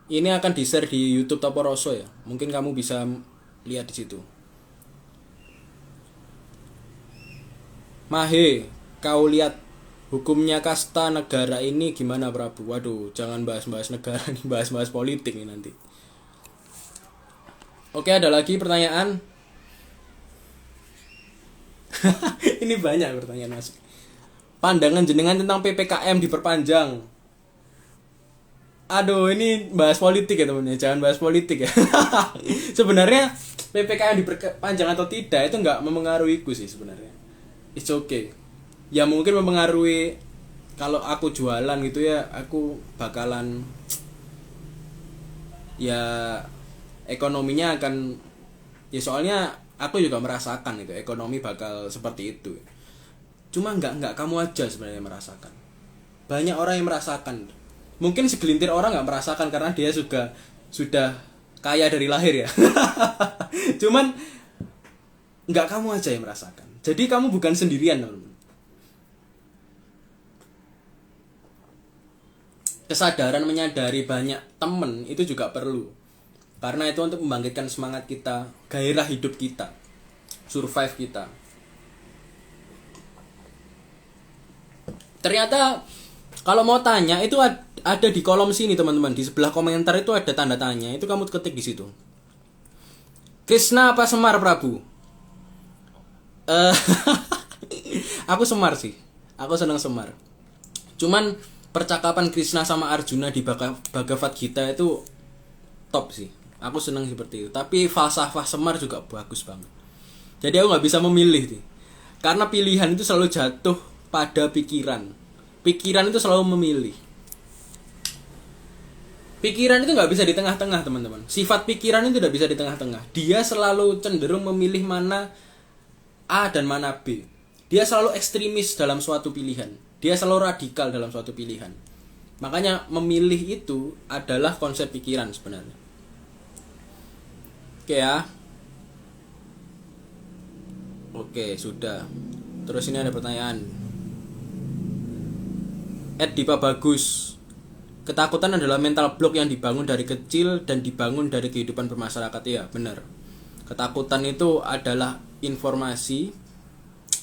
Ini akan di-share di YouTube Toporoso ya. Mungkin kamu bisa lihat di situ. Mahe, kau lihat hukumnya kasta negara ini gimana Prabu? Waduh, jangan bahas-bahas negara nih, bahas-bahas politik nih nanti. Oke, ada lagi pertanyaan? Ini banyak pertanyaan masuk. Pandangan jenengan tentang PPKM diperpanjang. Aduh, ini bahas politik ya teman-teman, jangan bahas politik ya. Sebenarnya PPKM diperpanjang atau tidak itu nggak memengaruhiku sih sebenarnya. It's okay. Ya mungkin mempengaruhi kalau aku jualan gitu ya, aku bakalan ya ekonominya akan ya, soalnya aku juga merasakan itu ekonomi bakal seperti itu. Cuma nggak kamu aja sebenarnya yang merasakan. Banyak orang yang merasakan. Mungkin segelintir orang nggak merasakan karena dia sudah kaya dari lahir ya. Cuman nggak kamu aja yang merasakan. Jadi kamu bukan sendirian teman-teman. Kesadaran menyadari banyak teman itu juga perlu. Karena itu untuk membangkitkan semangat kita, gairah hidup kita, survive kita. Ternyata kalau mau tanya itu ada di kolom sini teman-teman, di sebelah komentar itu ada tanda tanya, itu kamu ketik di situ. Krishna apa Semar Prabu? Aku Semar sih, aku senang Semar. Cuman percakapan Krishna sama Arjuna di Bhagavad Gita itu top sih. Aku senang seperti itu. Tapi falsafah Semar juga bagus banget. Jadi aku nggak bisa memilih nih. Karena pilihan itu selalu jatuh pada pikiran. Pikiran itu selalu memilih. Pikiran itu nggak bisa di tengah-tengah, teman-teman. Sifat pikiran itu tidak bisa di tengah-tengah. Dia selalu cenderung memilih mana A dan mana B. Dia selalu ekstremis dalam suatu pilihan. Dia selalu radikal dalam suatu pilihan. Makanya memilih itu adalah konsep pikiran sebenarnya. Oke ya. Oke, sudah. Terus ini ada pertanyaan. Ed Dipa Bagus. Ketakutan adalah mental block yang dibangun dari kecil dan dibangun dari kehidupan bermasyarakat. Ya, benar. Ketakutan itu adalah informasi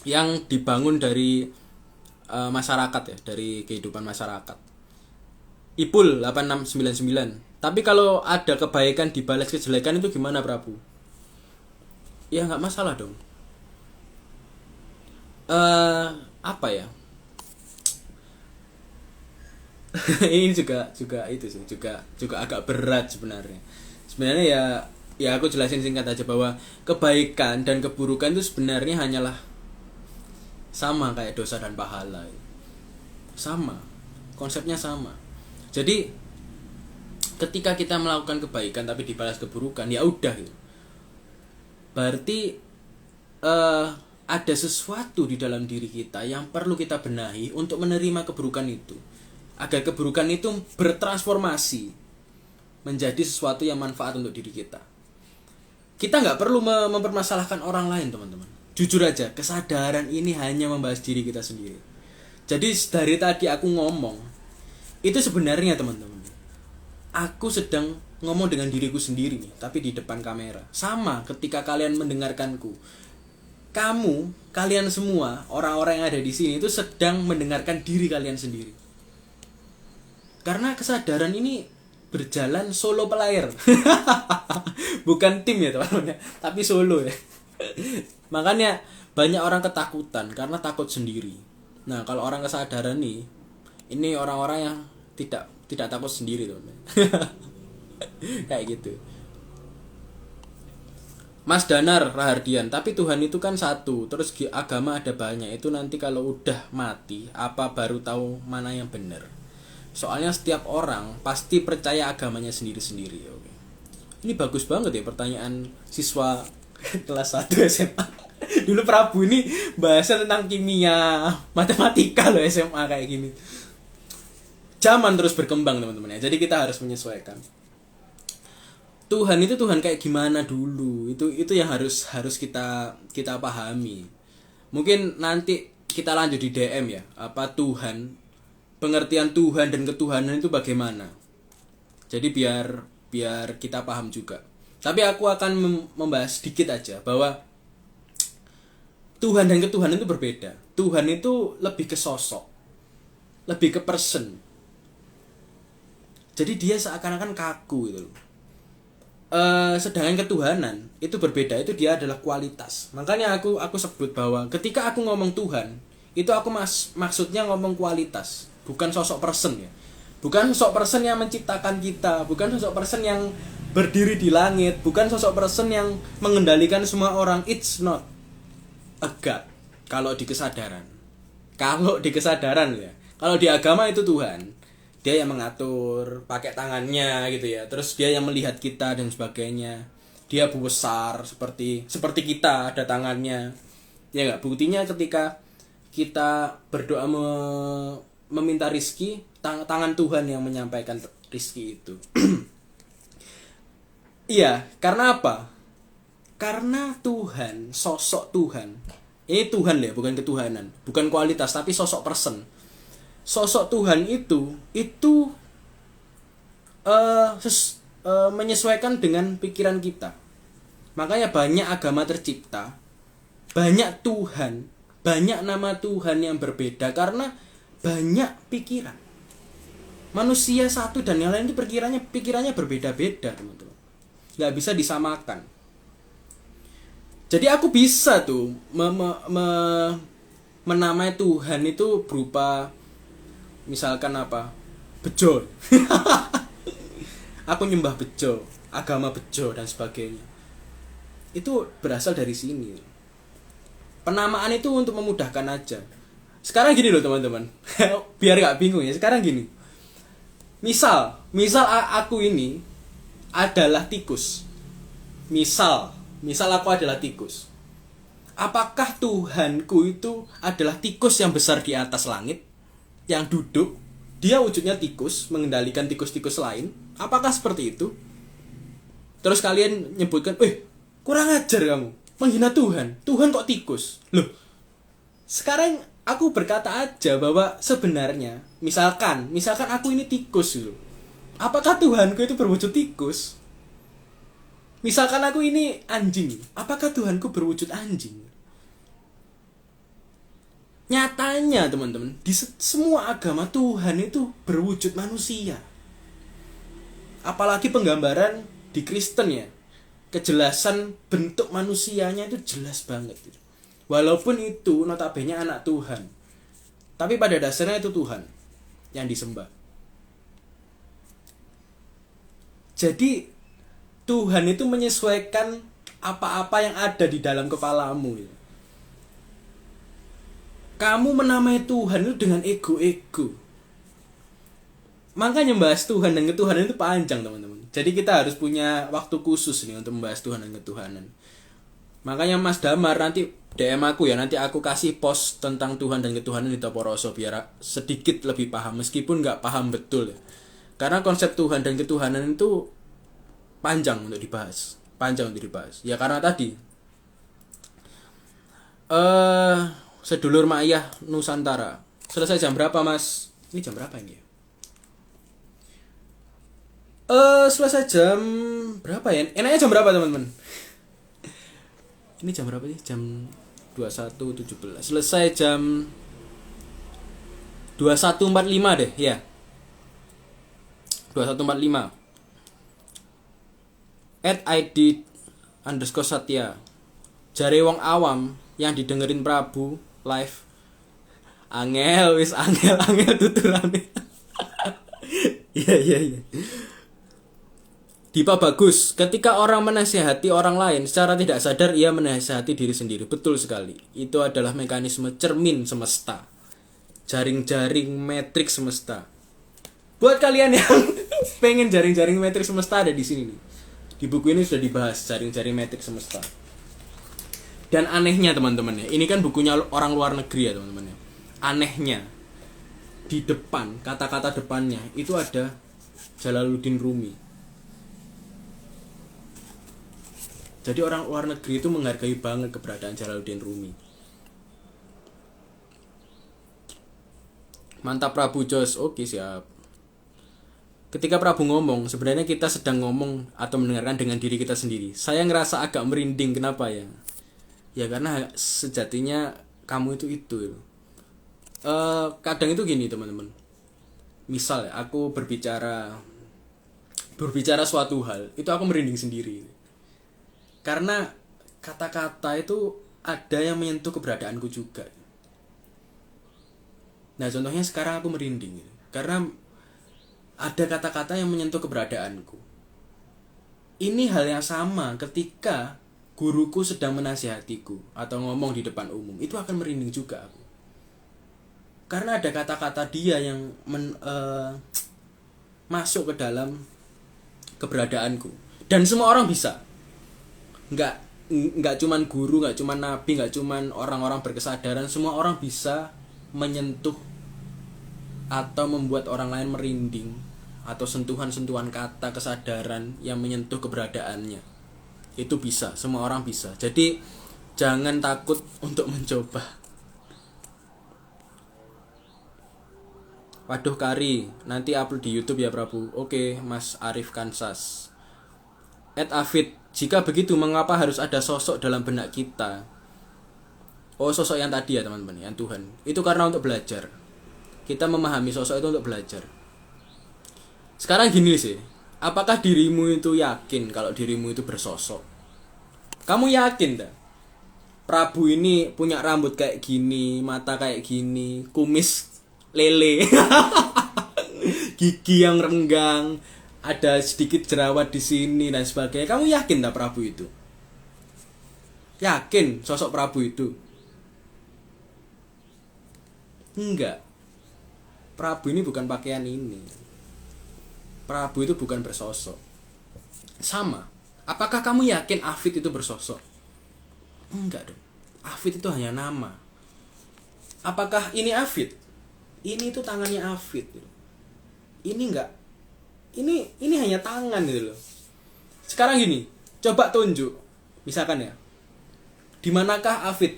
yang dibangun dari masyarakat ya, dari kehidupan masyarakat. Ipul 8699. Tapi kalau ada kebaikan dibalas kejelekan itu gimana, Prabu? Ya nggak masalah dong. Apa ya? Ini juga itu sih, juga agak berat sebenarnya. Sebenarnya ya aku jelasin singkat aja bahwa kebaikan dan keburukan itu sebenarnya hanyalah sama kayak dosa dan pahala. Sama. Konsepnya sama. Jadi ketika kita melakukan kebaikan tapi dibalas keburukan, ya udah gitu. Berarti ada sesuatu di dalam diri kita yang perlu kita benahi untuk menerima keburukan itu, agar keburukan itu bertransformasi menjadi sesuatu yang manfaat untuk diri kita. Kita nggak perlu mempermasalahkan orang lain, teman-teman. Jujur aja, kesadaran ini hanya membahas diri kita sendiri. Jadi dari tadi aku ngomong, itu sebenarnya teman-teman, aku sedang ngomong dengan diriku sendiri nih, tapi di depan kamera. Sama ketika kalian mendengarkanku. Kalian semua, orang-orang yang ada di sini itu sedang mendengarkan diri kalian sendiri. Karena kesadaran ini berjalan solo player. Bukan tim ya teman-teman, tapi solo ya. Makanya banyak orang ketakutan karena takut sendiri. Nah, kalau orang kesadaran nih, ini orang-orang yang tidak takut sendiri, teman-teman. Kayak gitu. Mas Danar Rahardian, tapi Tuhan itu kan satu, terus agama ada banyak. Itu nanti kalau udah mati, apa baru tahu mana yang benar? Soalnya setiap orang pasti percaya agamanya sendiri-sendiri. Oke. Ini bagus banget ya pertanyaan siswa kelas 1 SMA. Dulu Prabu ini bahasa tentang kimia, matematika loh SMA kayak gini. Zaman terus berkembang, teman-teman ya. Jadi kita harus menyesuaikan. Tuhan itu Tuhan kayak gimana dulu? Itu yang harus kita pahami. Mungkin nanti kita lanjut di DM ya. Apa Tuhan, pengertian Tuhan dan ketuhanan itu bagaimana? Jadi biar kita paham juga. Tapi aku akan membahas sedikit aja bahwa Tuhan dan ketuhanan itu berbeda. Tuhan itu lebih ke sosok, lebih ke person. Jadi dia seakan-akan kaku gitu loh. Sedangkan ketuhanan itu berbeda, itu dia adalah kualitas. Makanya aku sebut bahwa ketika aku ngomong Tuhan, itu aku maksudnya ngomong kualitas, bukan sosok person ya. Bukan sosok person yang menciptakan kita, bukan sosok person yang berdiri di langit, bukan sosok person yang mengendalikan semua orang. It's not a God kalau di kesadaran. Kalau di kesadaran ya. Kalau di agama itu Tuhan. Dia yang mengatur pakai tangannya gitu ya. Terus dia yang melihat kita dan sebagainya. Dia besar seperti kita ada tangannya. Ya enggak, buktinya ketika kita berdoa meminta rizki, tangan Tuhan yang menyampaikan rizki itu. Iya, karena apa? Karena Tuhan, sosok Tuhan. Ini Tuhan ya, bukan ketuhanan, bukan kualitas tapi sosok person. Sosok Tuhan itu menyesuaikan dengan pikiran kita. Makanya banyak agama tercipta, banyak Tuhan, banyak nama Tuhan yang berbeda karena banyak pikiran. Manusia satu dan yang lain itu pikirannya berbeda-beda, teman-teman. Nggak bisa disamakan. Jadi aku bisa tuh menamai Tuhan itu berupa misalkan apa? Bejo. Aku nyembah bejo. agama bejo dan sebagainya. Itu berasal dari sini. Penamaan itu untuk memudahkan aja. Sekarang gini loh teman-teman. Biar gak bingung ya. Sekarang gini. Misal aku ini adalah tikus. Misal aku adalah tikus. Apakah Tuhanku itu adalah tikus yang besar di atas langit, yang duduk, dia wujudnya tikus, mengendalikan tikus-tikus lain? Apakah seperti itu? Terus kalian nyebutkan, kurang ajar kamu, menghina Tuhan. Tuhan kok tikus? Loh, sekarang aku berkata aja bahwa sebenarnya, misalkan aku ini tikus loh. Apakah Tuhanku itu berwujud tikus? Misalkan aku ini anjing, apakah Tuhanku berwujud anjing? Nyatanya teman-teman, di semua agama Tuhan itu berwujud manusia. Apalagi penggambaran di Kristen ya, kejelasan bentuk manusianya itu jelas banget. Walaupun itu notabene anak Tuhan, tapi pada dasarnya itu Tuhan yang disembah. Jadi Tuhan itu menyesuaikan apa-apa yang ada di dalam kepalamu. Kamu menamai Tuhan itu dengan ego-ego. Makanya membahas Tuhan dan ketuhanan itu panjang teman-teman. Jadi kita harus punya waktu khusus nih untuk membahas Tuhan dan ketuhanan. Makanya Mas Damar nanti DM aku ya, nanti aku kasih post tentang Tuhan dan ketuhanan di Toporoso biar sedikit lebih paham meskipun nggak paham betul ya. Karena konsep Tuhan dan ketuhanan itu panjang untuk dibahas. Ya karena tadi sedulur Ma'iyah Nusantara. Selesai jam berapa Mas? Ini jam berapa ini ya? Selesai jam berapa ya? Enaknya jam berapa teman-teman? Ini jam berapa sih? Jam 21.17. Selesai jam 21.45 deh, ya. 21.45. @id_Satya. Jare wong awam yang didengerin Prabu live. Angel tuturane. Iya. Dipa bagus, ketika orang menasihati orang lain secara tidak sadar ia menasihati diri sendiri. Betul sekali. Itu adalah mekanisme cermin semesta. Jaring-jaring matriks semesta. Buat kalian yang pengen jaring-jaring matriks semesta ada di sini nih. Di buku ini sudah dibahas jaring-jaring matriks semesta. Dan anehnya teman-teman ya, ini kan bukunya orang luar negeri ya teman-teman ya. Anehnya di depan, kata-kata depannya itu ada Jalaluddin Rumi. Jadi orang luar negeri itu menghargai banget keberadaan Jalaluddin Rumi. Mantap Prabu Jos. Oke siap. Ketika Prabu ngomong, sebenarnya kita sedang ngomong atau mendengarkan dengan diri kita sendiri. Saya ngerasa agak merinding. Kenapa ya? Ya karena sejatinya kamu itu. Kadang itu gini teman-teman. Misal ya, aku berbicara suatu hal, itu aku merinding sendiri. Karena kata-kata itu ada yang menyentuh keberadaanku juga. Nah contohnya sekarang aku merinding. Karena ada kata-kata yang menyentuh keberadaanku. Ini hal yang sama ketika guruku sedang menasihatiku atau ngomong di depan umum. Itu akan merinding juga aku. Karena ada kata-kata dia yang masuk ke dalam keberadaanku. Dan semua orang bisa. Nggak cuman guru, nggak cuman nabi, nggak cuman orang-orang berkesadaran, semua orang bisa menyentuh atau membuat orang lain merinding atau sentuhan-sentuhan kata kesadaran yang menyentuh keberadaannya. Itu bisa, semua orang bisa. Jadi jangan takut untuk mencoba. Waduh Kari, nanti upload di YouTube ya Prabu. Oke, Mas Arif Kansas. @afid, jika begitu mengapa harus ada sosok dalam benak kita? Oh, sosok yang tadi ya teman-teman, yang Tuhan. Itu karena untuk belajar. Kita memahami sosok itu untuk belajar. Sekarang gini sih, apakah dirimu itu yakin kalau dirimu itu bersosok? Kamu yakin tak? Prabu ini punya rambut kayak gini, mata kayak gini, kumis lele, gigi yang renggang, ada sedikit jerawat di sini dan sebagainya. Kamu yakin tak Prabu itu? Yakin sosok Prabu itu? Enggak. Prabu ini bukan pakaian ini. Prabu itu bukan bersosok. Sama. Apakah kamu yakin Afid itu bersosok? Enggak dong. Afid itu hanya nama. Apakah ini Afid? Ini itu tangannya Afid. Ini enggak. Ini hanya tangan gitu loh. Sekarang gini, coba tunjuk. Misalkan ya. Di manakah Afid?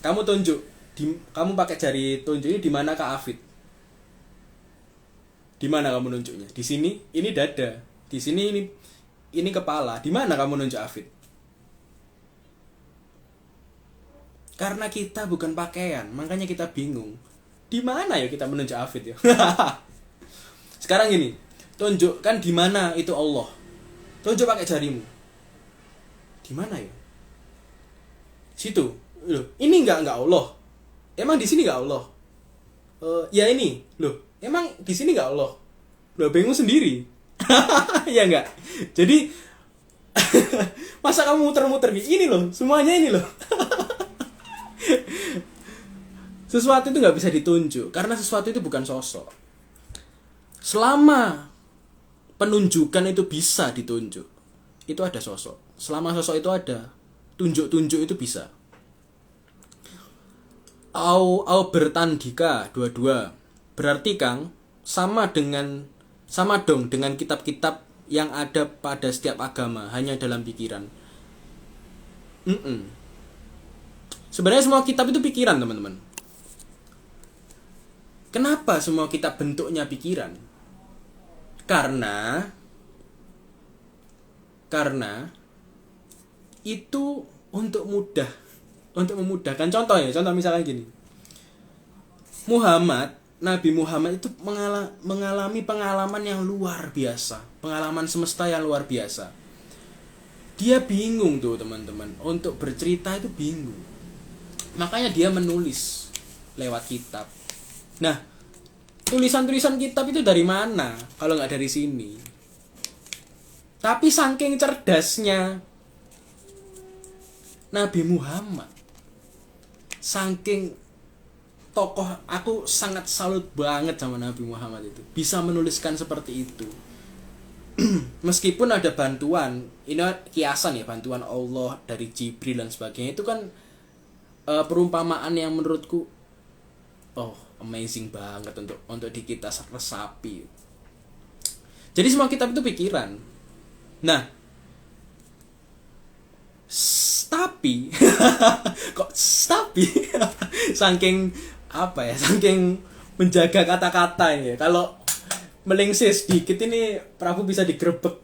Kamu tunjuk. Kamu pakai jari tunjuk ini di manakah Afid? Di mana kamu nunjuknya? Di sini, ini dada. Di sini ini kepala. Di mana kamu nunjuk Afid? Karena kita bukan pakaian, makanya kita bingung. Di mana ya kita menunjuk Afid ya? Sekarang gini, tunjukkan di mana itu Allah. Tunjuk pakai jarimu. Di mana ya? Situ. Loh, ini enggak Allah. Emang di sini enggak Allah? Ya ini. Loh, emang di sini enggak Allah? Loh, bingung sendiri. Ya enggak? Jadi masa kamu muter-muter ini loh, semuanya ini loh. Sesuatu itu nggak bisa ditunjuk karena sesuatu itu bukan sosok. Selama penunjukan itu bisa ditunjuk, itu ada sosok. Selama sosok itu ada, tunjuk-tunjuk itu bisa. Au bertandika dua-dua. Berarti Kang sama dong dengan kitab-kitab yang ada pada setiap agama hanya dalam pikiran. Sebenarnya semua kitab itu pikiran, teman-teman. Kenapa semua kitab bentuknya pikiran? Karena itu untuk memudahkan. Contoh misalkan gini. Nabi Muhammad itu mengalami pengalaman yang luar biasa, pengalaman semesta yang luar biasa. Dia bingung tuh teman-teman, untuk bercerita itu bingung. Makanya dia menulis lewat kitab. Nah, tulisan-tulisan kitab itu dari mana kalau nggak dari sini? Tapi saking cerdasnya Nabi Muhammad, saking tokoh, aku sangat salut banget sama Nabi Muhammad itu, bisa menuliskan seperti itu. Meskipun ada bantuan, ini kiasan ya, bantuan Allah dari Jibril dan sebagainya, itu kan perumpamaan yang menurutku amazing banget untuk di kita resapi. Jadi semua kitab itu pikiran. Nah, tapi saking menjaga kata-kata ya. Kalau melengsir sedikit ini Prabu bisa digerebek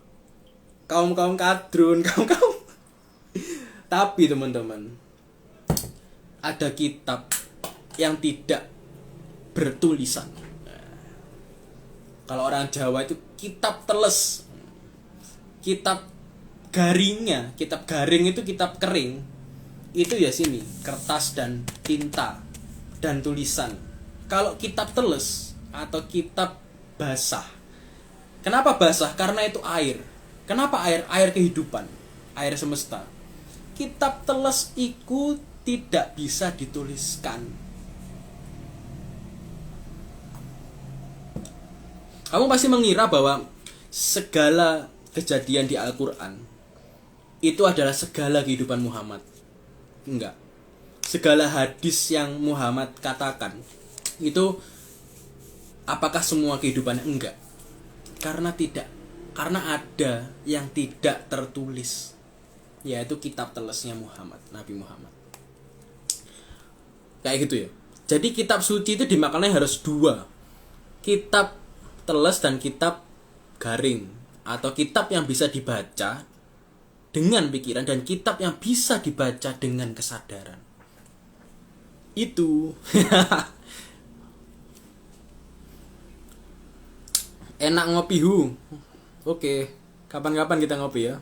kaum kadrun, kaum. Tapi teman-teman, ada kitab yang tidak bertulisan. Kalau orang Jawa itu kitab teles. Kitab garing itu kitab kering. Itu ya sini, kertas dan tinta dan tulisan. Kalau kitab teles atau kitab basah. Kenapa basah? Karena itu air. Kenapa air? Air kehidupan, air semesta. Kitab teles itu tidak bisa dituliskan. Kamu pasti mengira bahwa segala kejadian di Al-Quran itu adalah segala kehidupan Muhammad. Enggak. Segala hadis yang Muhammad katakan itu apakah semua kehidupannya? Enggak. Karena tidak. Karena ada yang tidak tertulis, yaitu kitab telesnya Muhammad, Nabi Muhammad. Kayak gitu ya. Jadi kitab suci itu dimaknai harus dua. Kitab teles dan kitab garing, atau kitab yang bisa dibaca dengan pikiran dan kitab yang bisa dibaca dengan kesadaran. Itu enak ngopi Oke, kapan-kapan kita ngopi ya.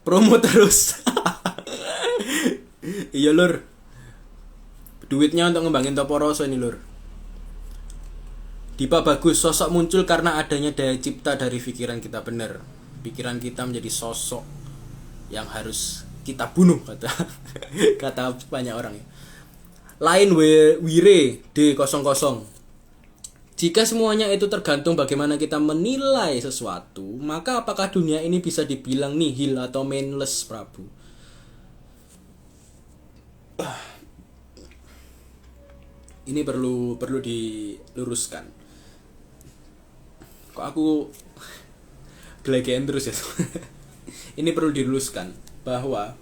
Promo terus. Iya lur, duitnya untuk ngembangin Toporoso ini lur. Dipa bagus, sosok muncul karena adanya daya cipta dari pikiran kita. Bener, pikiran kita menjadi sosok yang harus kita bunuh, kata kata banyak orang ya. Lain Wire D00. Jika semuanya itu tergantung bagaimana kita menilai sesuatu, maka apakah dunia ini bisa dibilang nihil atau meaningless, Prabu? Ini perlu diluruskan. Kok aku gelegean terus ya? Ini perlu diluruskan bahwa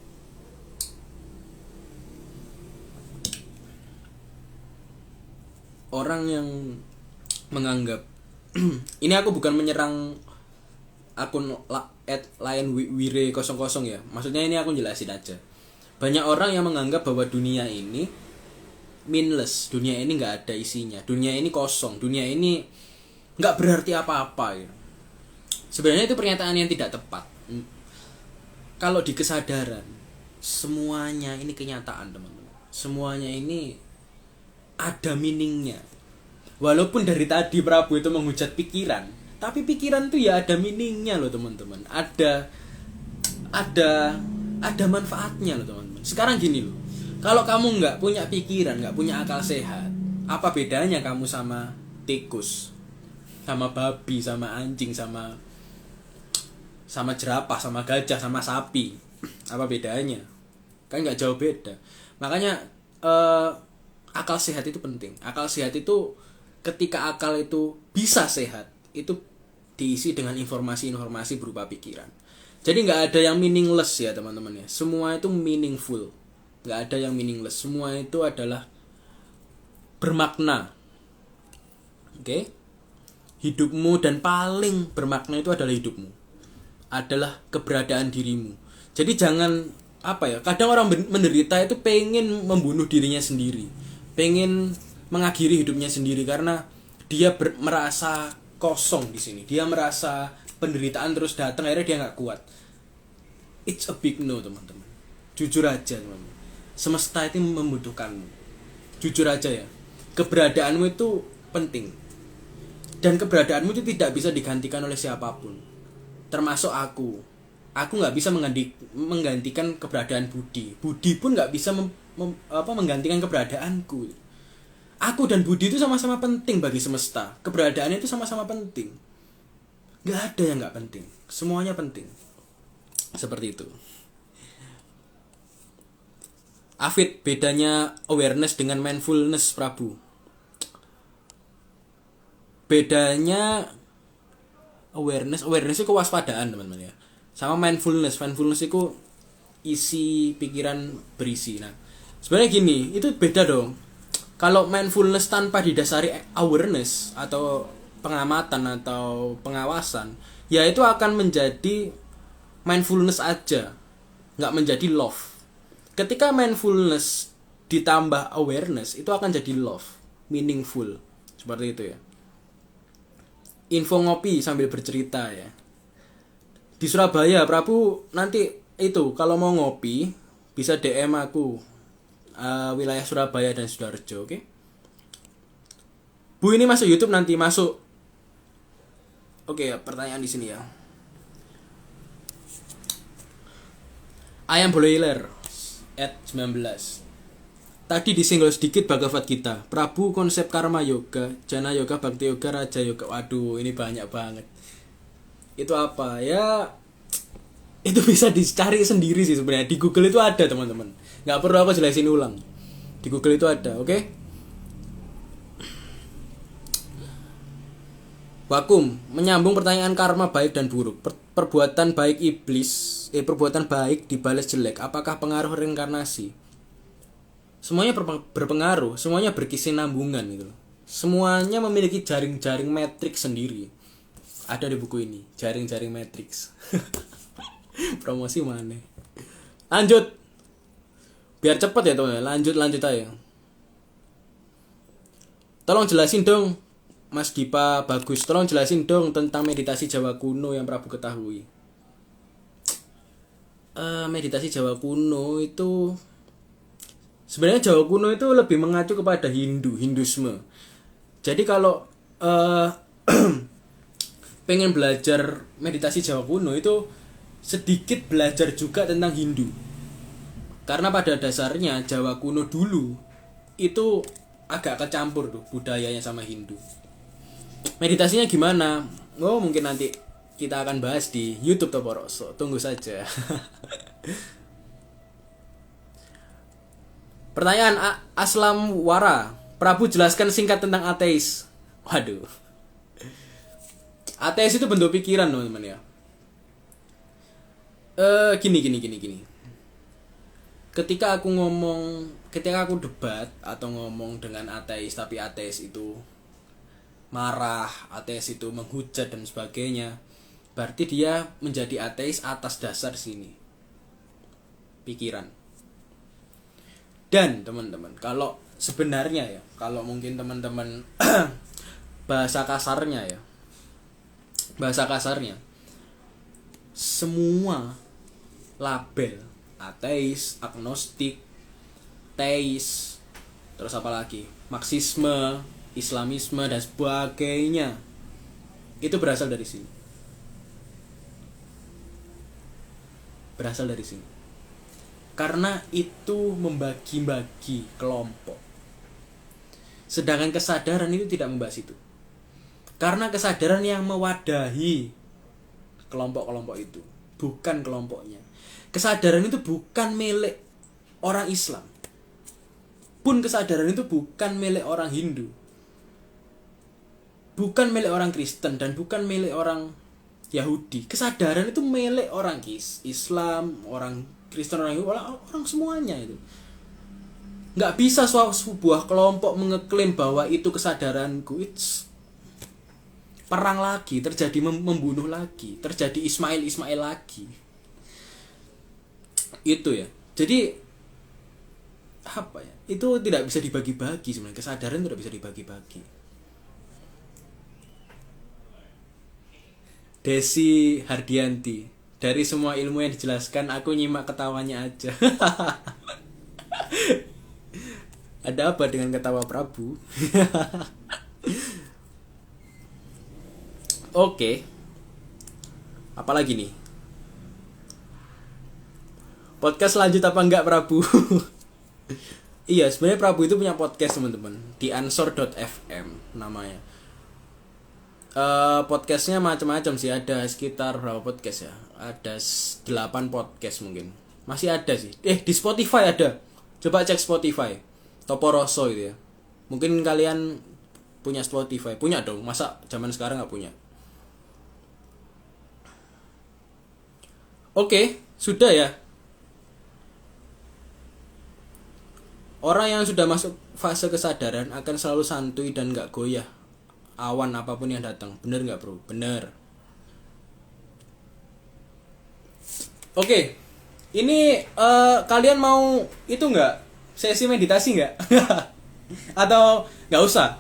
orang yang menganggap ini, aku bukan menyerang akun lain Wire 00 ya. Maksudnya ini aku jelasin aja. Banyak orang yang menganggap bahwa dunia ini meaningless, dunia ini nggak ada isinya, dunia ini kosong, dunia ini nggak berarti apa-apa ya. Sebenarnya itu pernyataan yang tidak tepat. Kalau di kesadaran, semuanya ini kenyataan, teman-teman. Semuanya ini ada meaningnya. Walaupun dari tadi Prabu itu menghujat pikiran, tapi pikiran tuh ya ada meaningnya loh, teman-teman. Ada manfaatnya loh, teman-teman. Sekarang gini loh, kalau kamu nggak punya pikiran, nggak punya akal sehat, apa bedanya kamu sama tikus, sama babi, sama anjing, sama jerapah, sama gajah, sama sapi? Apa bedanya? Kan nggak jauh beda. Makanya akal sehat itu penting. Akal sehat itu, ketika akal itu bisa sehat, itu diisi dengan informasi-informasi berupa pikiran. Jadi nggak ada yang meaningless ya, teman-teman ya. Semua itu meaningful. Nggak ada yang meaningless. Semua itu adalah bermakna. Oke? Hidupmu dan paling bermakna itu adalah hidupmu. Adalah keberadaan dirimu. Jadi jangan, apa ya, kadang orang menderita itu pengen membunuh dirinya sendiri. Pengen mengakhiri hidupnya sendiri karena dia merasa kosong di sini. Dia merasa penderitaan terus datang, akhirnya dia nggak kuat. It's a big no, teman-teman. Jujur aja, teman-teman. Semesta itu membutuhkanmu. Jujur aja ya. Keberadaanmu itu penting. Dan keberadaanmu itu tidak bisa digantikan oleh siapapun. Termasuk aku. Aku nggak bisa menggantikan keberadaan Budi. Budi pun nggak bisa menggantikan keberadaanku. Aku dan Budi itu sama-sama penting bagi semesta. Keberadaannya itu sama-sama penting. Gak ada yang gak penting. Semuanya penting. Seperti itu. Afid, bedanya awareness dengan mindfulness, Prabu. Bedanya awareness itu kewaspadaan, teman-teman ya. Sama mindfulness itu isi pikiran berisi. Nah, sebenarnya gini, itu beda dong. Kalau mindfulness tanpa didasari awareness atau pengamatan atau pengawasan, ya itu akan menjadi mindfulness aja, nggak menjadi love. Ketika mindfulness ditambah awareness, itu akan jadi love, meaningful, seperti itu ya. Info ngopi sambil bercerita ya. Di Surabaya, Prabu, nanti itu kalau mau ngopi bisa DM aku. Wilayah Surabaya dan Sidoarjo, oke? Bu, ini masuk YouTube nanti, masuk. Oke, pertanyaan di sini ya. Ayam broiler @19. Tadi disinggol sedikit Bhagavad Gita. Prabu, konsep karma yoga, jana yoga, bhakti yoga, raja yoga. Waduh, ini banyak banget. Itu apa? Ya, itu bisa dicari sendiri sih sebenarnya. Di Google itu ada, teman-teman. Nggak perlu aku jelasin ulang. Di Google itu ada, oke? Wakum, menyambung pertanyaan karma baik dan buruk. Perbuatan baik perbuatan baik dibalas jelek. Apakah pengaruh reinkarnasi? Semuanya berpengaruh, semuanya berkesinambungan gitu. Semuanya memiliki jaring-jaring matriks sendiri. Ada di buku ini, jaring-jaring matriks. Promosi mana? Lanjut. Biar cepet ya teman, lanjut aja. Tolong jelasin dong, Mas Dipa bagus. Tolong jelasin dong tentang meditasi Jawa kuno yang Prabu ketahui. Meditasi Jawa kuno itu sebenarnya Jawa kuno itu lebih mengacu kepada Hinduisme. Jadi kalau eh pengen belajar meditasi Jawa kuno itu sedikit belajar juga tentang Hindu. Karena pada dasarnya Jawa kuno dulu itu agak kecampur tuh budayanya sama Hindu. Meditasinya gimana? Oh, mungkin nanti kita akan bahas di YouTube Toporoso. Tunggu saja. Pertanyaan Aslam Wara. Prabu jelaskan singkat tentang ateis. Waduh. Ateis itu bentuk pikiran, teman-teman ya. Gini. Ketika aku debat atau ngomong dengan ateis, tapi ateis itu marah, ateis itu menghujat dan sebagainya, berarti dia menjadi ateis atas dasar sini, pikiran. Dan teman-teman, kalau sebenarnya ya, kalau mungkin teman-teman bahasa kasarnya, semua label ateis, agnostik, teis, terus apa lagi, marxisme, islamisme dan sebagainya, itu berasal dari sini. Karena itu membagi-bagi kelompok. Sedangkan kesadaran itu tidak membahas itu. Karena kesadaran yang mewadahi kelompok-kelompok itu, bukan kelompoknya. Kesadaran itu bukan milik orang Islam. Pun kesadaran itu bukan milik orang Hindu. Bukan milik orang Kristen dan bukan milik orang Yahudi. Kesadaran itu milik orang Islam, orang Kristen, orang semuanya itu. Nggak bisa sebuah kelompok mengeklaim bahwa itu kesadaranku. It's perang lagi, terjadi membunuh lagi, terjadi Ismail lagi. Itu ya. Jadi apa ya? Itu tidak bisa dibagi-bagi sebenarnya. Kesadaran tidak bisa dibagi-bagi. Desi Hardianti, dari semua ilmu yang dijelaskan aku nyimak ketawanya aja. Ada apa dengan ketawa Prabu? Oke. Apalagi nih? Podcast lanjut apa enggak Prabu? Iya, sebenarnya Prabu itu punya podcast teman-teman di ansor.fm namanya. Podcastnya macam-macam sih, ada sekitar berapa podcast ya? Ada 8 podcast mungkin. Masih ada sih. Di Spotify ada. Coba cek Spotify. Toporoso itu ya. Mungkin kalian punya Spotify. Punya dong. Masa zaman sekarang nggak punya? Oke, sudah ya. Orang yang sudah masuk fase kesadaran akan selalu santuy dan gak goyah awan apapun yang datang. Bener gak bro? Bener. Oke. Ini kalian mau itu gak? Sesi meditasi gak? Atau gak usah?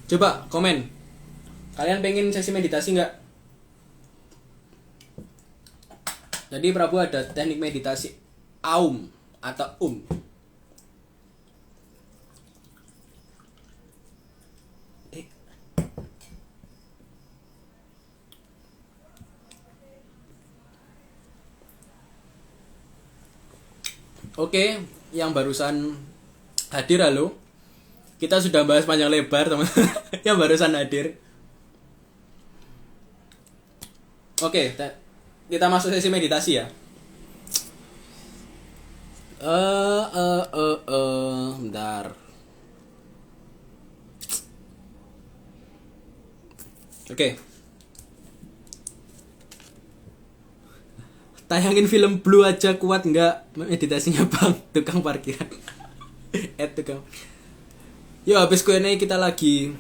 Coba komen. Kalian pengen sesi meditasi gak? Jadi Prabu ada teknik meditasi Aum atau Oke, yang barusan hadir, halo. Kita sudah bahas panjang lebar, teman. Yang barusan hadir. Oke, kita masuk sesi meditasi ya. Bentar. Oke. Tayangin film Blue aja kuat nggak meditasinya bang? Tukang parkiran. Tukang. Yo habis Q&A kita lagi.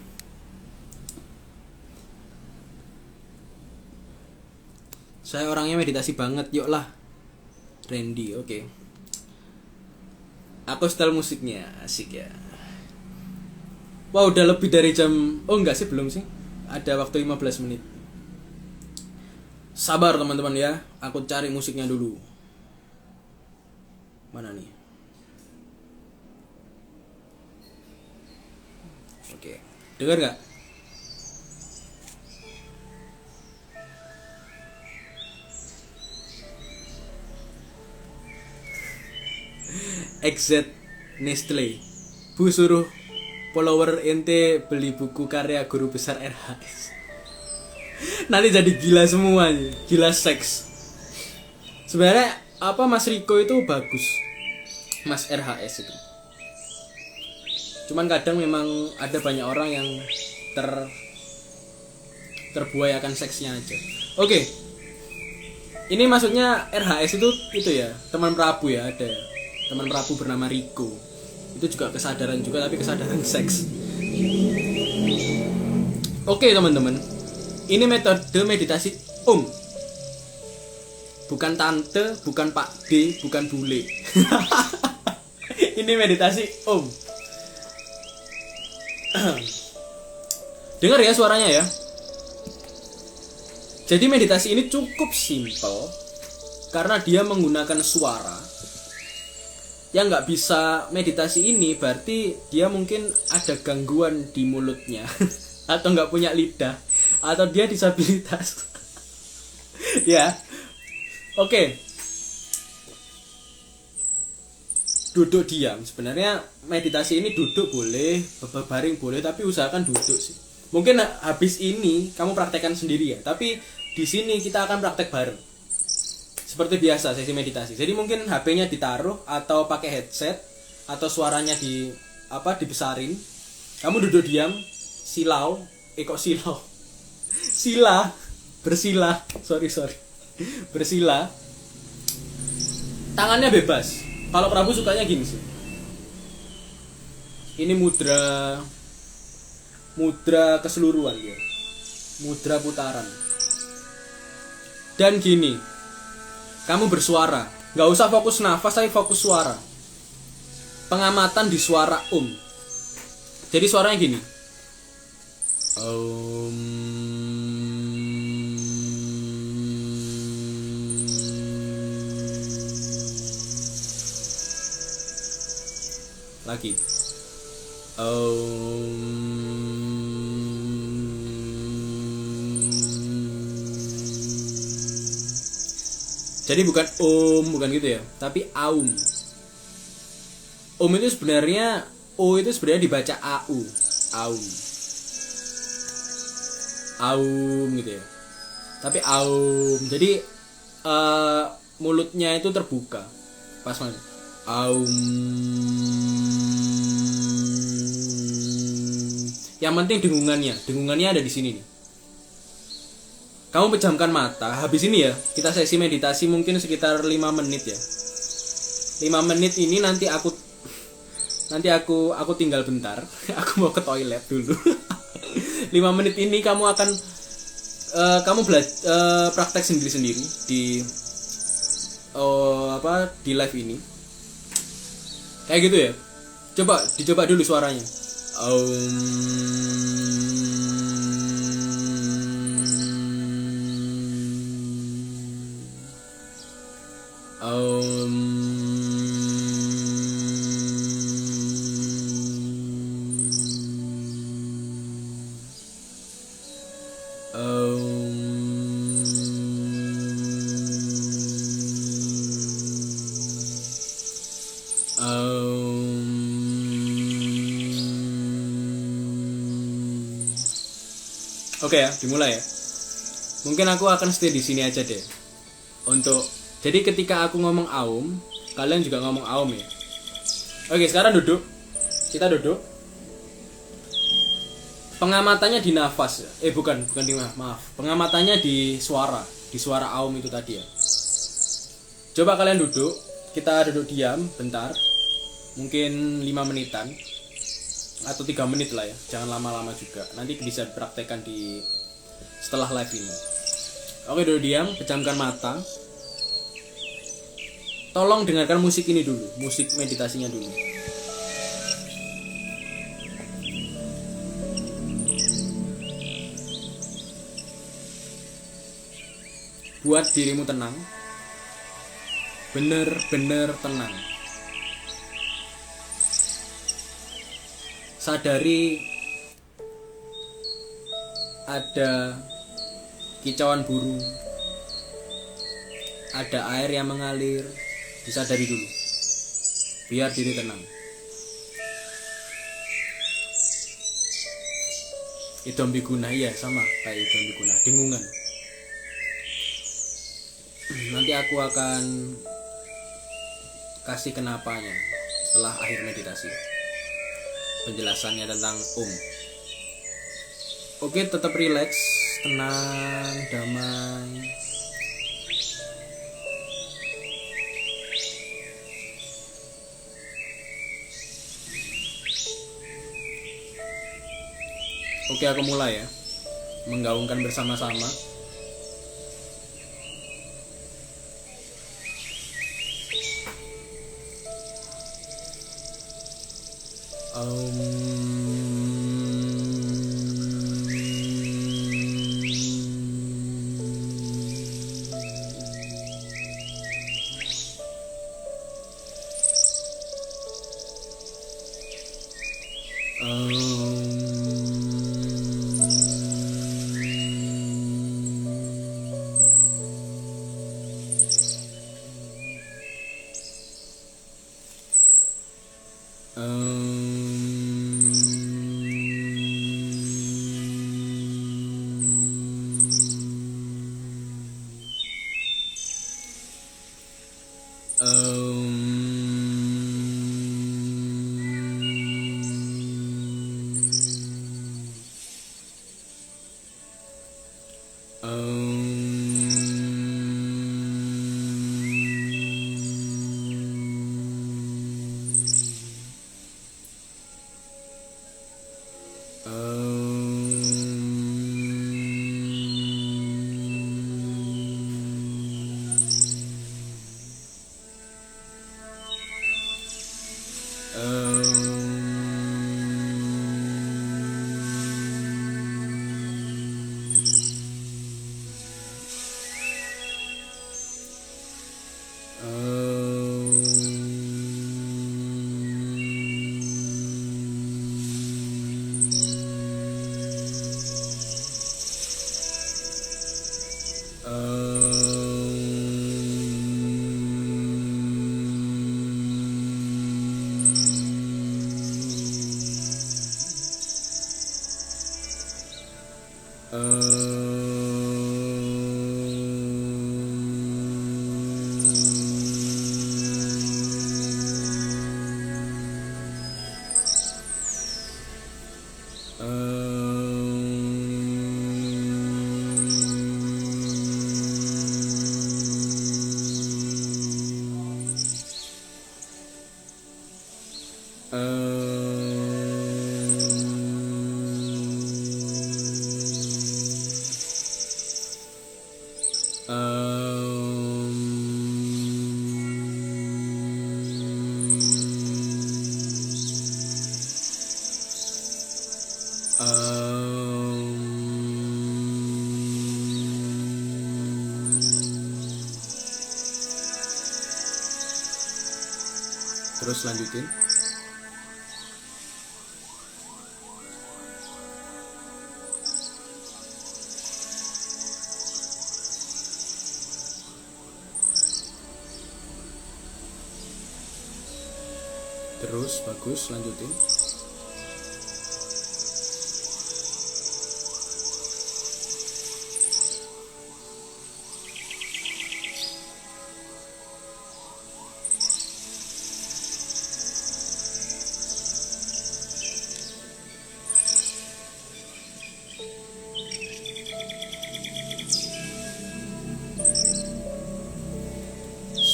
Saya orangnya meditasi banget, yuk lah. Randy, oke. Aku setel musiknya, asik ya. Wah udah lebih dari jam. Oh enggak sih, belum sih. Ada waktu 15 menit. Sabar teman-teman ya, aku cari musiknya dulu. Mana nih? Dengar nggak? Exit Nestle. Bu suruh follower ente beli buku karya guru besar RHS. Nanti jadi gila semua nih, gila seks. Sebenarnya apa Mas Riko itu bagus, Mas RHS itu. Cuman kadang memang ada banyak orang yang terbuai akan seksnya aja. Oke. Ini maksudnya RHS itu ya, teman Prabu ya, ada ya. Teman Prabu bernama Riko. Itu juga kesadaran juga, tapi kesadaran seks. Oke teman-teman, ini metode meditasi bukan tante, bukan Pak D, bukan bule. Ini meditasi dengar ya suaranya ya. Jadi meditasi ini cukup simple karena dia menggunakan suara. Yang nggak bisa meditasi ini berarti dia mungkin ada gangguan di mulutnya atau nggak punya lidah atau dia disabilitas. Ya, oke. Duduk diam. Sebenarnya meditasi ini duduk boleh, berbaring boleh, tapi usahakan duduk sih. Mungkin habis ini kamu praktekkan sendiri ya, tapi di sini kita akan praktek bareng. Seperti biasa sesi meditasi. Jadi mungkin HP-nya ditaruh atau pakai headset atau suaranya dibesarin. Kamu duduk diam, silau. Bersila. Sorry. Bersila. Tangannya bebas. Kalau Prabu sukanya gini sih. Ini mudra keseluruhan ya. Mudra putaran. Dan gini, kamu bersuara, nggak usah fokus nafas, tapi fokus suara. Pengamatan di suara Jadi suaranya gini. Lagi. Jadi bukan bukan gitu ya, tapi aum. Itu sebenarnya dibaca au. Aum gitu ya. Tapi aum. Jadi mulutnya itu terbuka. Pas mana? Aum. Yang penting dengungannya ada di sini nih. Kamu pejamkan mata. Habis ini ya, kita sesi meditasi mungkin sekitar 5 menit ya. 5 menit ini nanti aku tinggal bentar. Aku mau ke toilet dulu. 5 menit ini kamu akan praktek sendiri-sendiri di live ini. Kayak gitu ya. Dicoba dulu suaranya. Oke ya, dimulai ya. Mungkin aku akan stay di sini aja deh. Jadi ketika aku ngomong aum, kalian juga ngomong aum ya. Oke, sekarang duduk. Kita duduk. Pengamatannya di nafas. Bukan di maaf. Pengamatannya di suara aum itu tadi ya. Coba kalian duduk. Kita duduk diam bentar. Mungkin 5 menitan. Atau 3 menit lah ya, jangan lama-lama juga. Nanti bisa dipraktekkan setelah live ini. Oke, duduk diam, pejamkan mata. Tolong dengarkan musik ini dulu, musik meditasinya dulu. Buat dirimu tenang, bener-bener tenang. Sadari ada kicauan burung, ada air yang mengalir, disadari dulu biar diri tenang. Idom biguna, iya sama kayak idom biguna, dengungan. Nanti aku akan kasih kenapanya setelah akhir meditasi, penjelasannya tentang Oke, tetap rileks, tenang, damai. Oke, aku mulai ya, menggaungkan bersama-sama. Terus lanjutin. Terus bagus, lanjutin.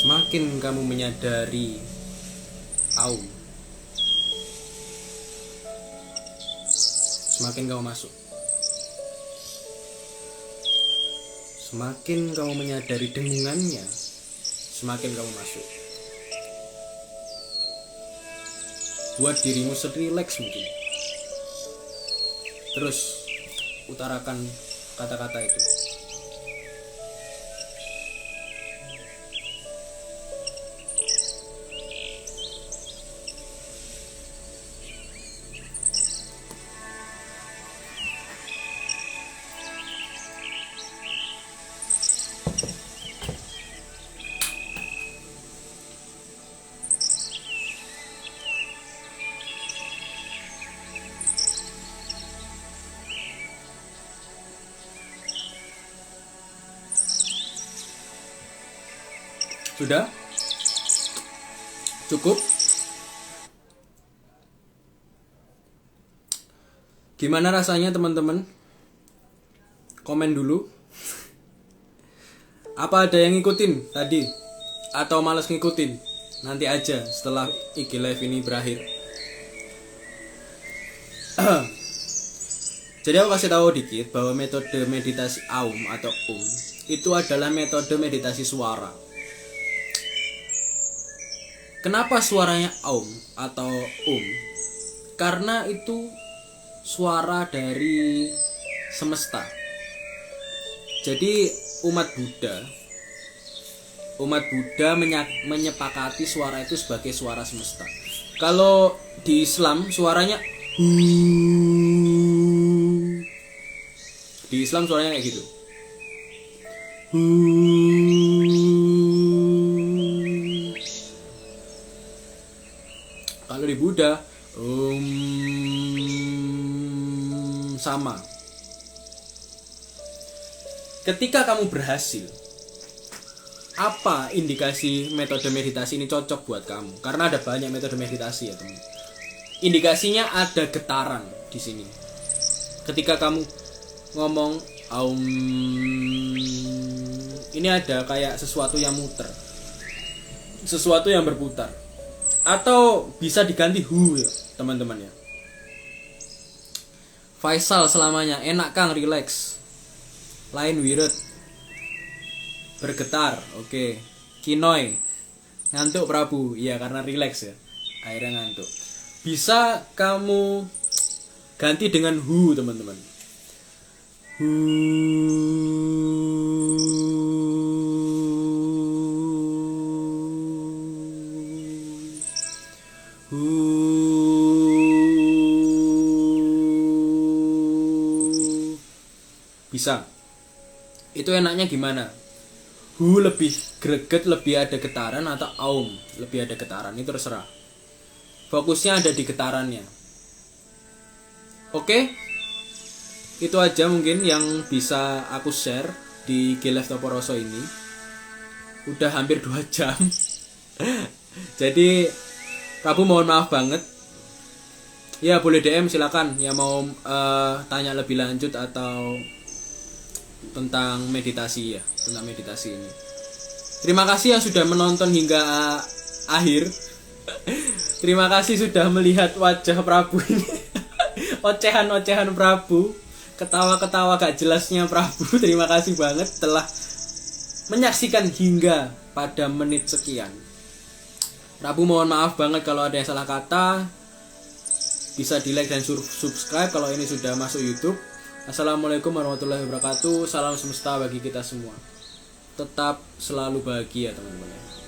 Semakin kamu menyadari semakin kamu masuk. Semakin kamu menyadari dengungannya, semakin kamu masuk. Buat dirimu serileks mungkin. Terus utarakan kata-kata itu. Sudah? Cukup? Gimana rasanya teman-teman? Komen dulu. Apa ada yang ngikutin tadi? Atau males ngikutin? Nanti aja setelah IG live ini berakhir. Jadi aku kasih tahu dikit bahwa metode meditasi Aum atau itu adalah metode meditasi suara. Kenapa suaranya Aum atau Karena itu suara dari semesta. Jadi umat Buddha menyepakati suara itu sebagai suara semesta. Kalau di Islam suaranya di Islam suaranya kayak gitu. Kalau di Buddha sama. Ketika kamu berhasil, apa indikasi metode meditasi ini cocok buat kamu? Karena ada banyak metode meditasi ya teman. Indikasinya ada getaran di sini. Ketika kamu ngomong Aum, ini ada kayak sesuatu yang muter, sesuatu yang berputar. Atau bisa diganti ya teman-teman ya. Faisal selamanya enak Kang, relax. Lain wirid bergetar, oke. Kinoy ngantuk Prabu, iya karena relax ya, akhirnya ngantuk. Bisa kamu ganti dengan teman-teman. Bisa. Itu enaknya gimana? Lebih greget, lebih ada getaran, atau Aum lebih ada getaran, itu terserah. Fokusnya ada di getarannya. Oke? Itu aja mungkin yang bisa aku share di G-Live Toporoso ini. Udah hampir 2 jam. Jadi Prabu mohon maaf banget. Ya boleh DM silakan yang mau tanya lebih lanjut atau tentang meditasi ya, tentang meditasi ini. Terima kasih yang sudah menonton hingga akhir. Terima kasih sudah melihat wajah Prabu ini. Ocehan-ocehan Prabu, ketawa-ketawa gak jelasnya Prabu. Terima kasih banget telah menyaksikan hingga pada menit sekian. Prabu mohon maaf banget kalau ada yang salah kata. Bisa di like dan subscribe kalau ini sudah masuk YouTube. Assalamualaikum warahmatullahi wabarakatuh. Salam semesta bagi kita semua. Tetap selalu bahagia teman-teman.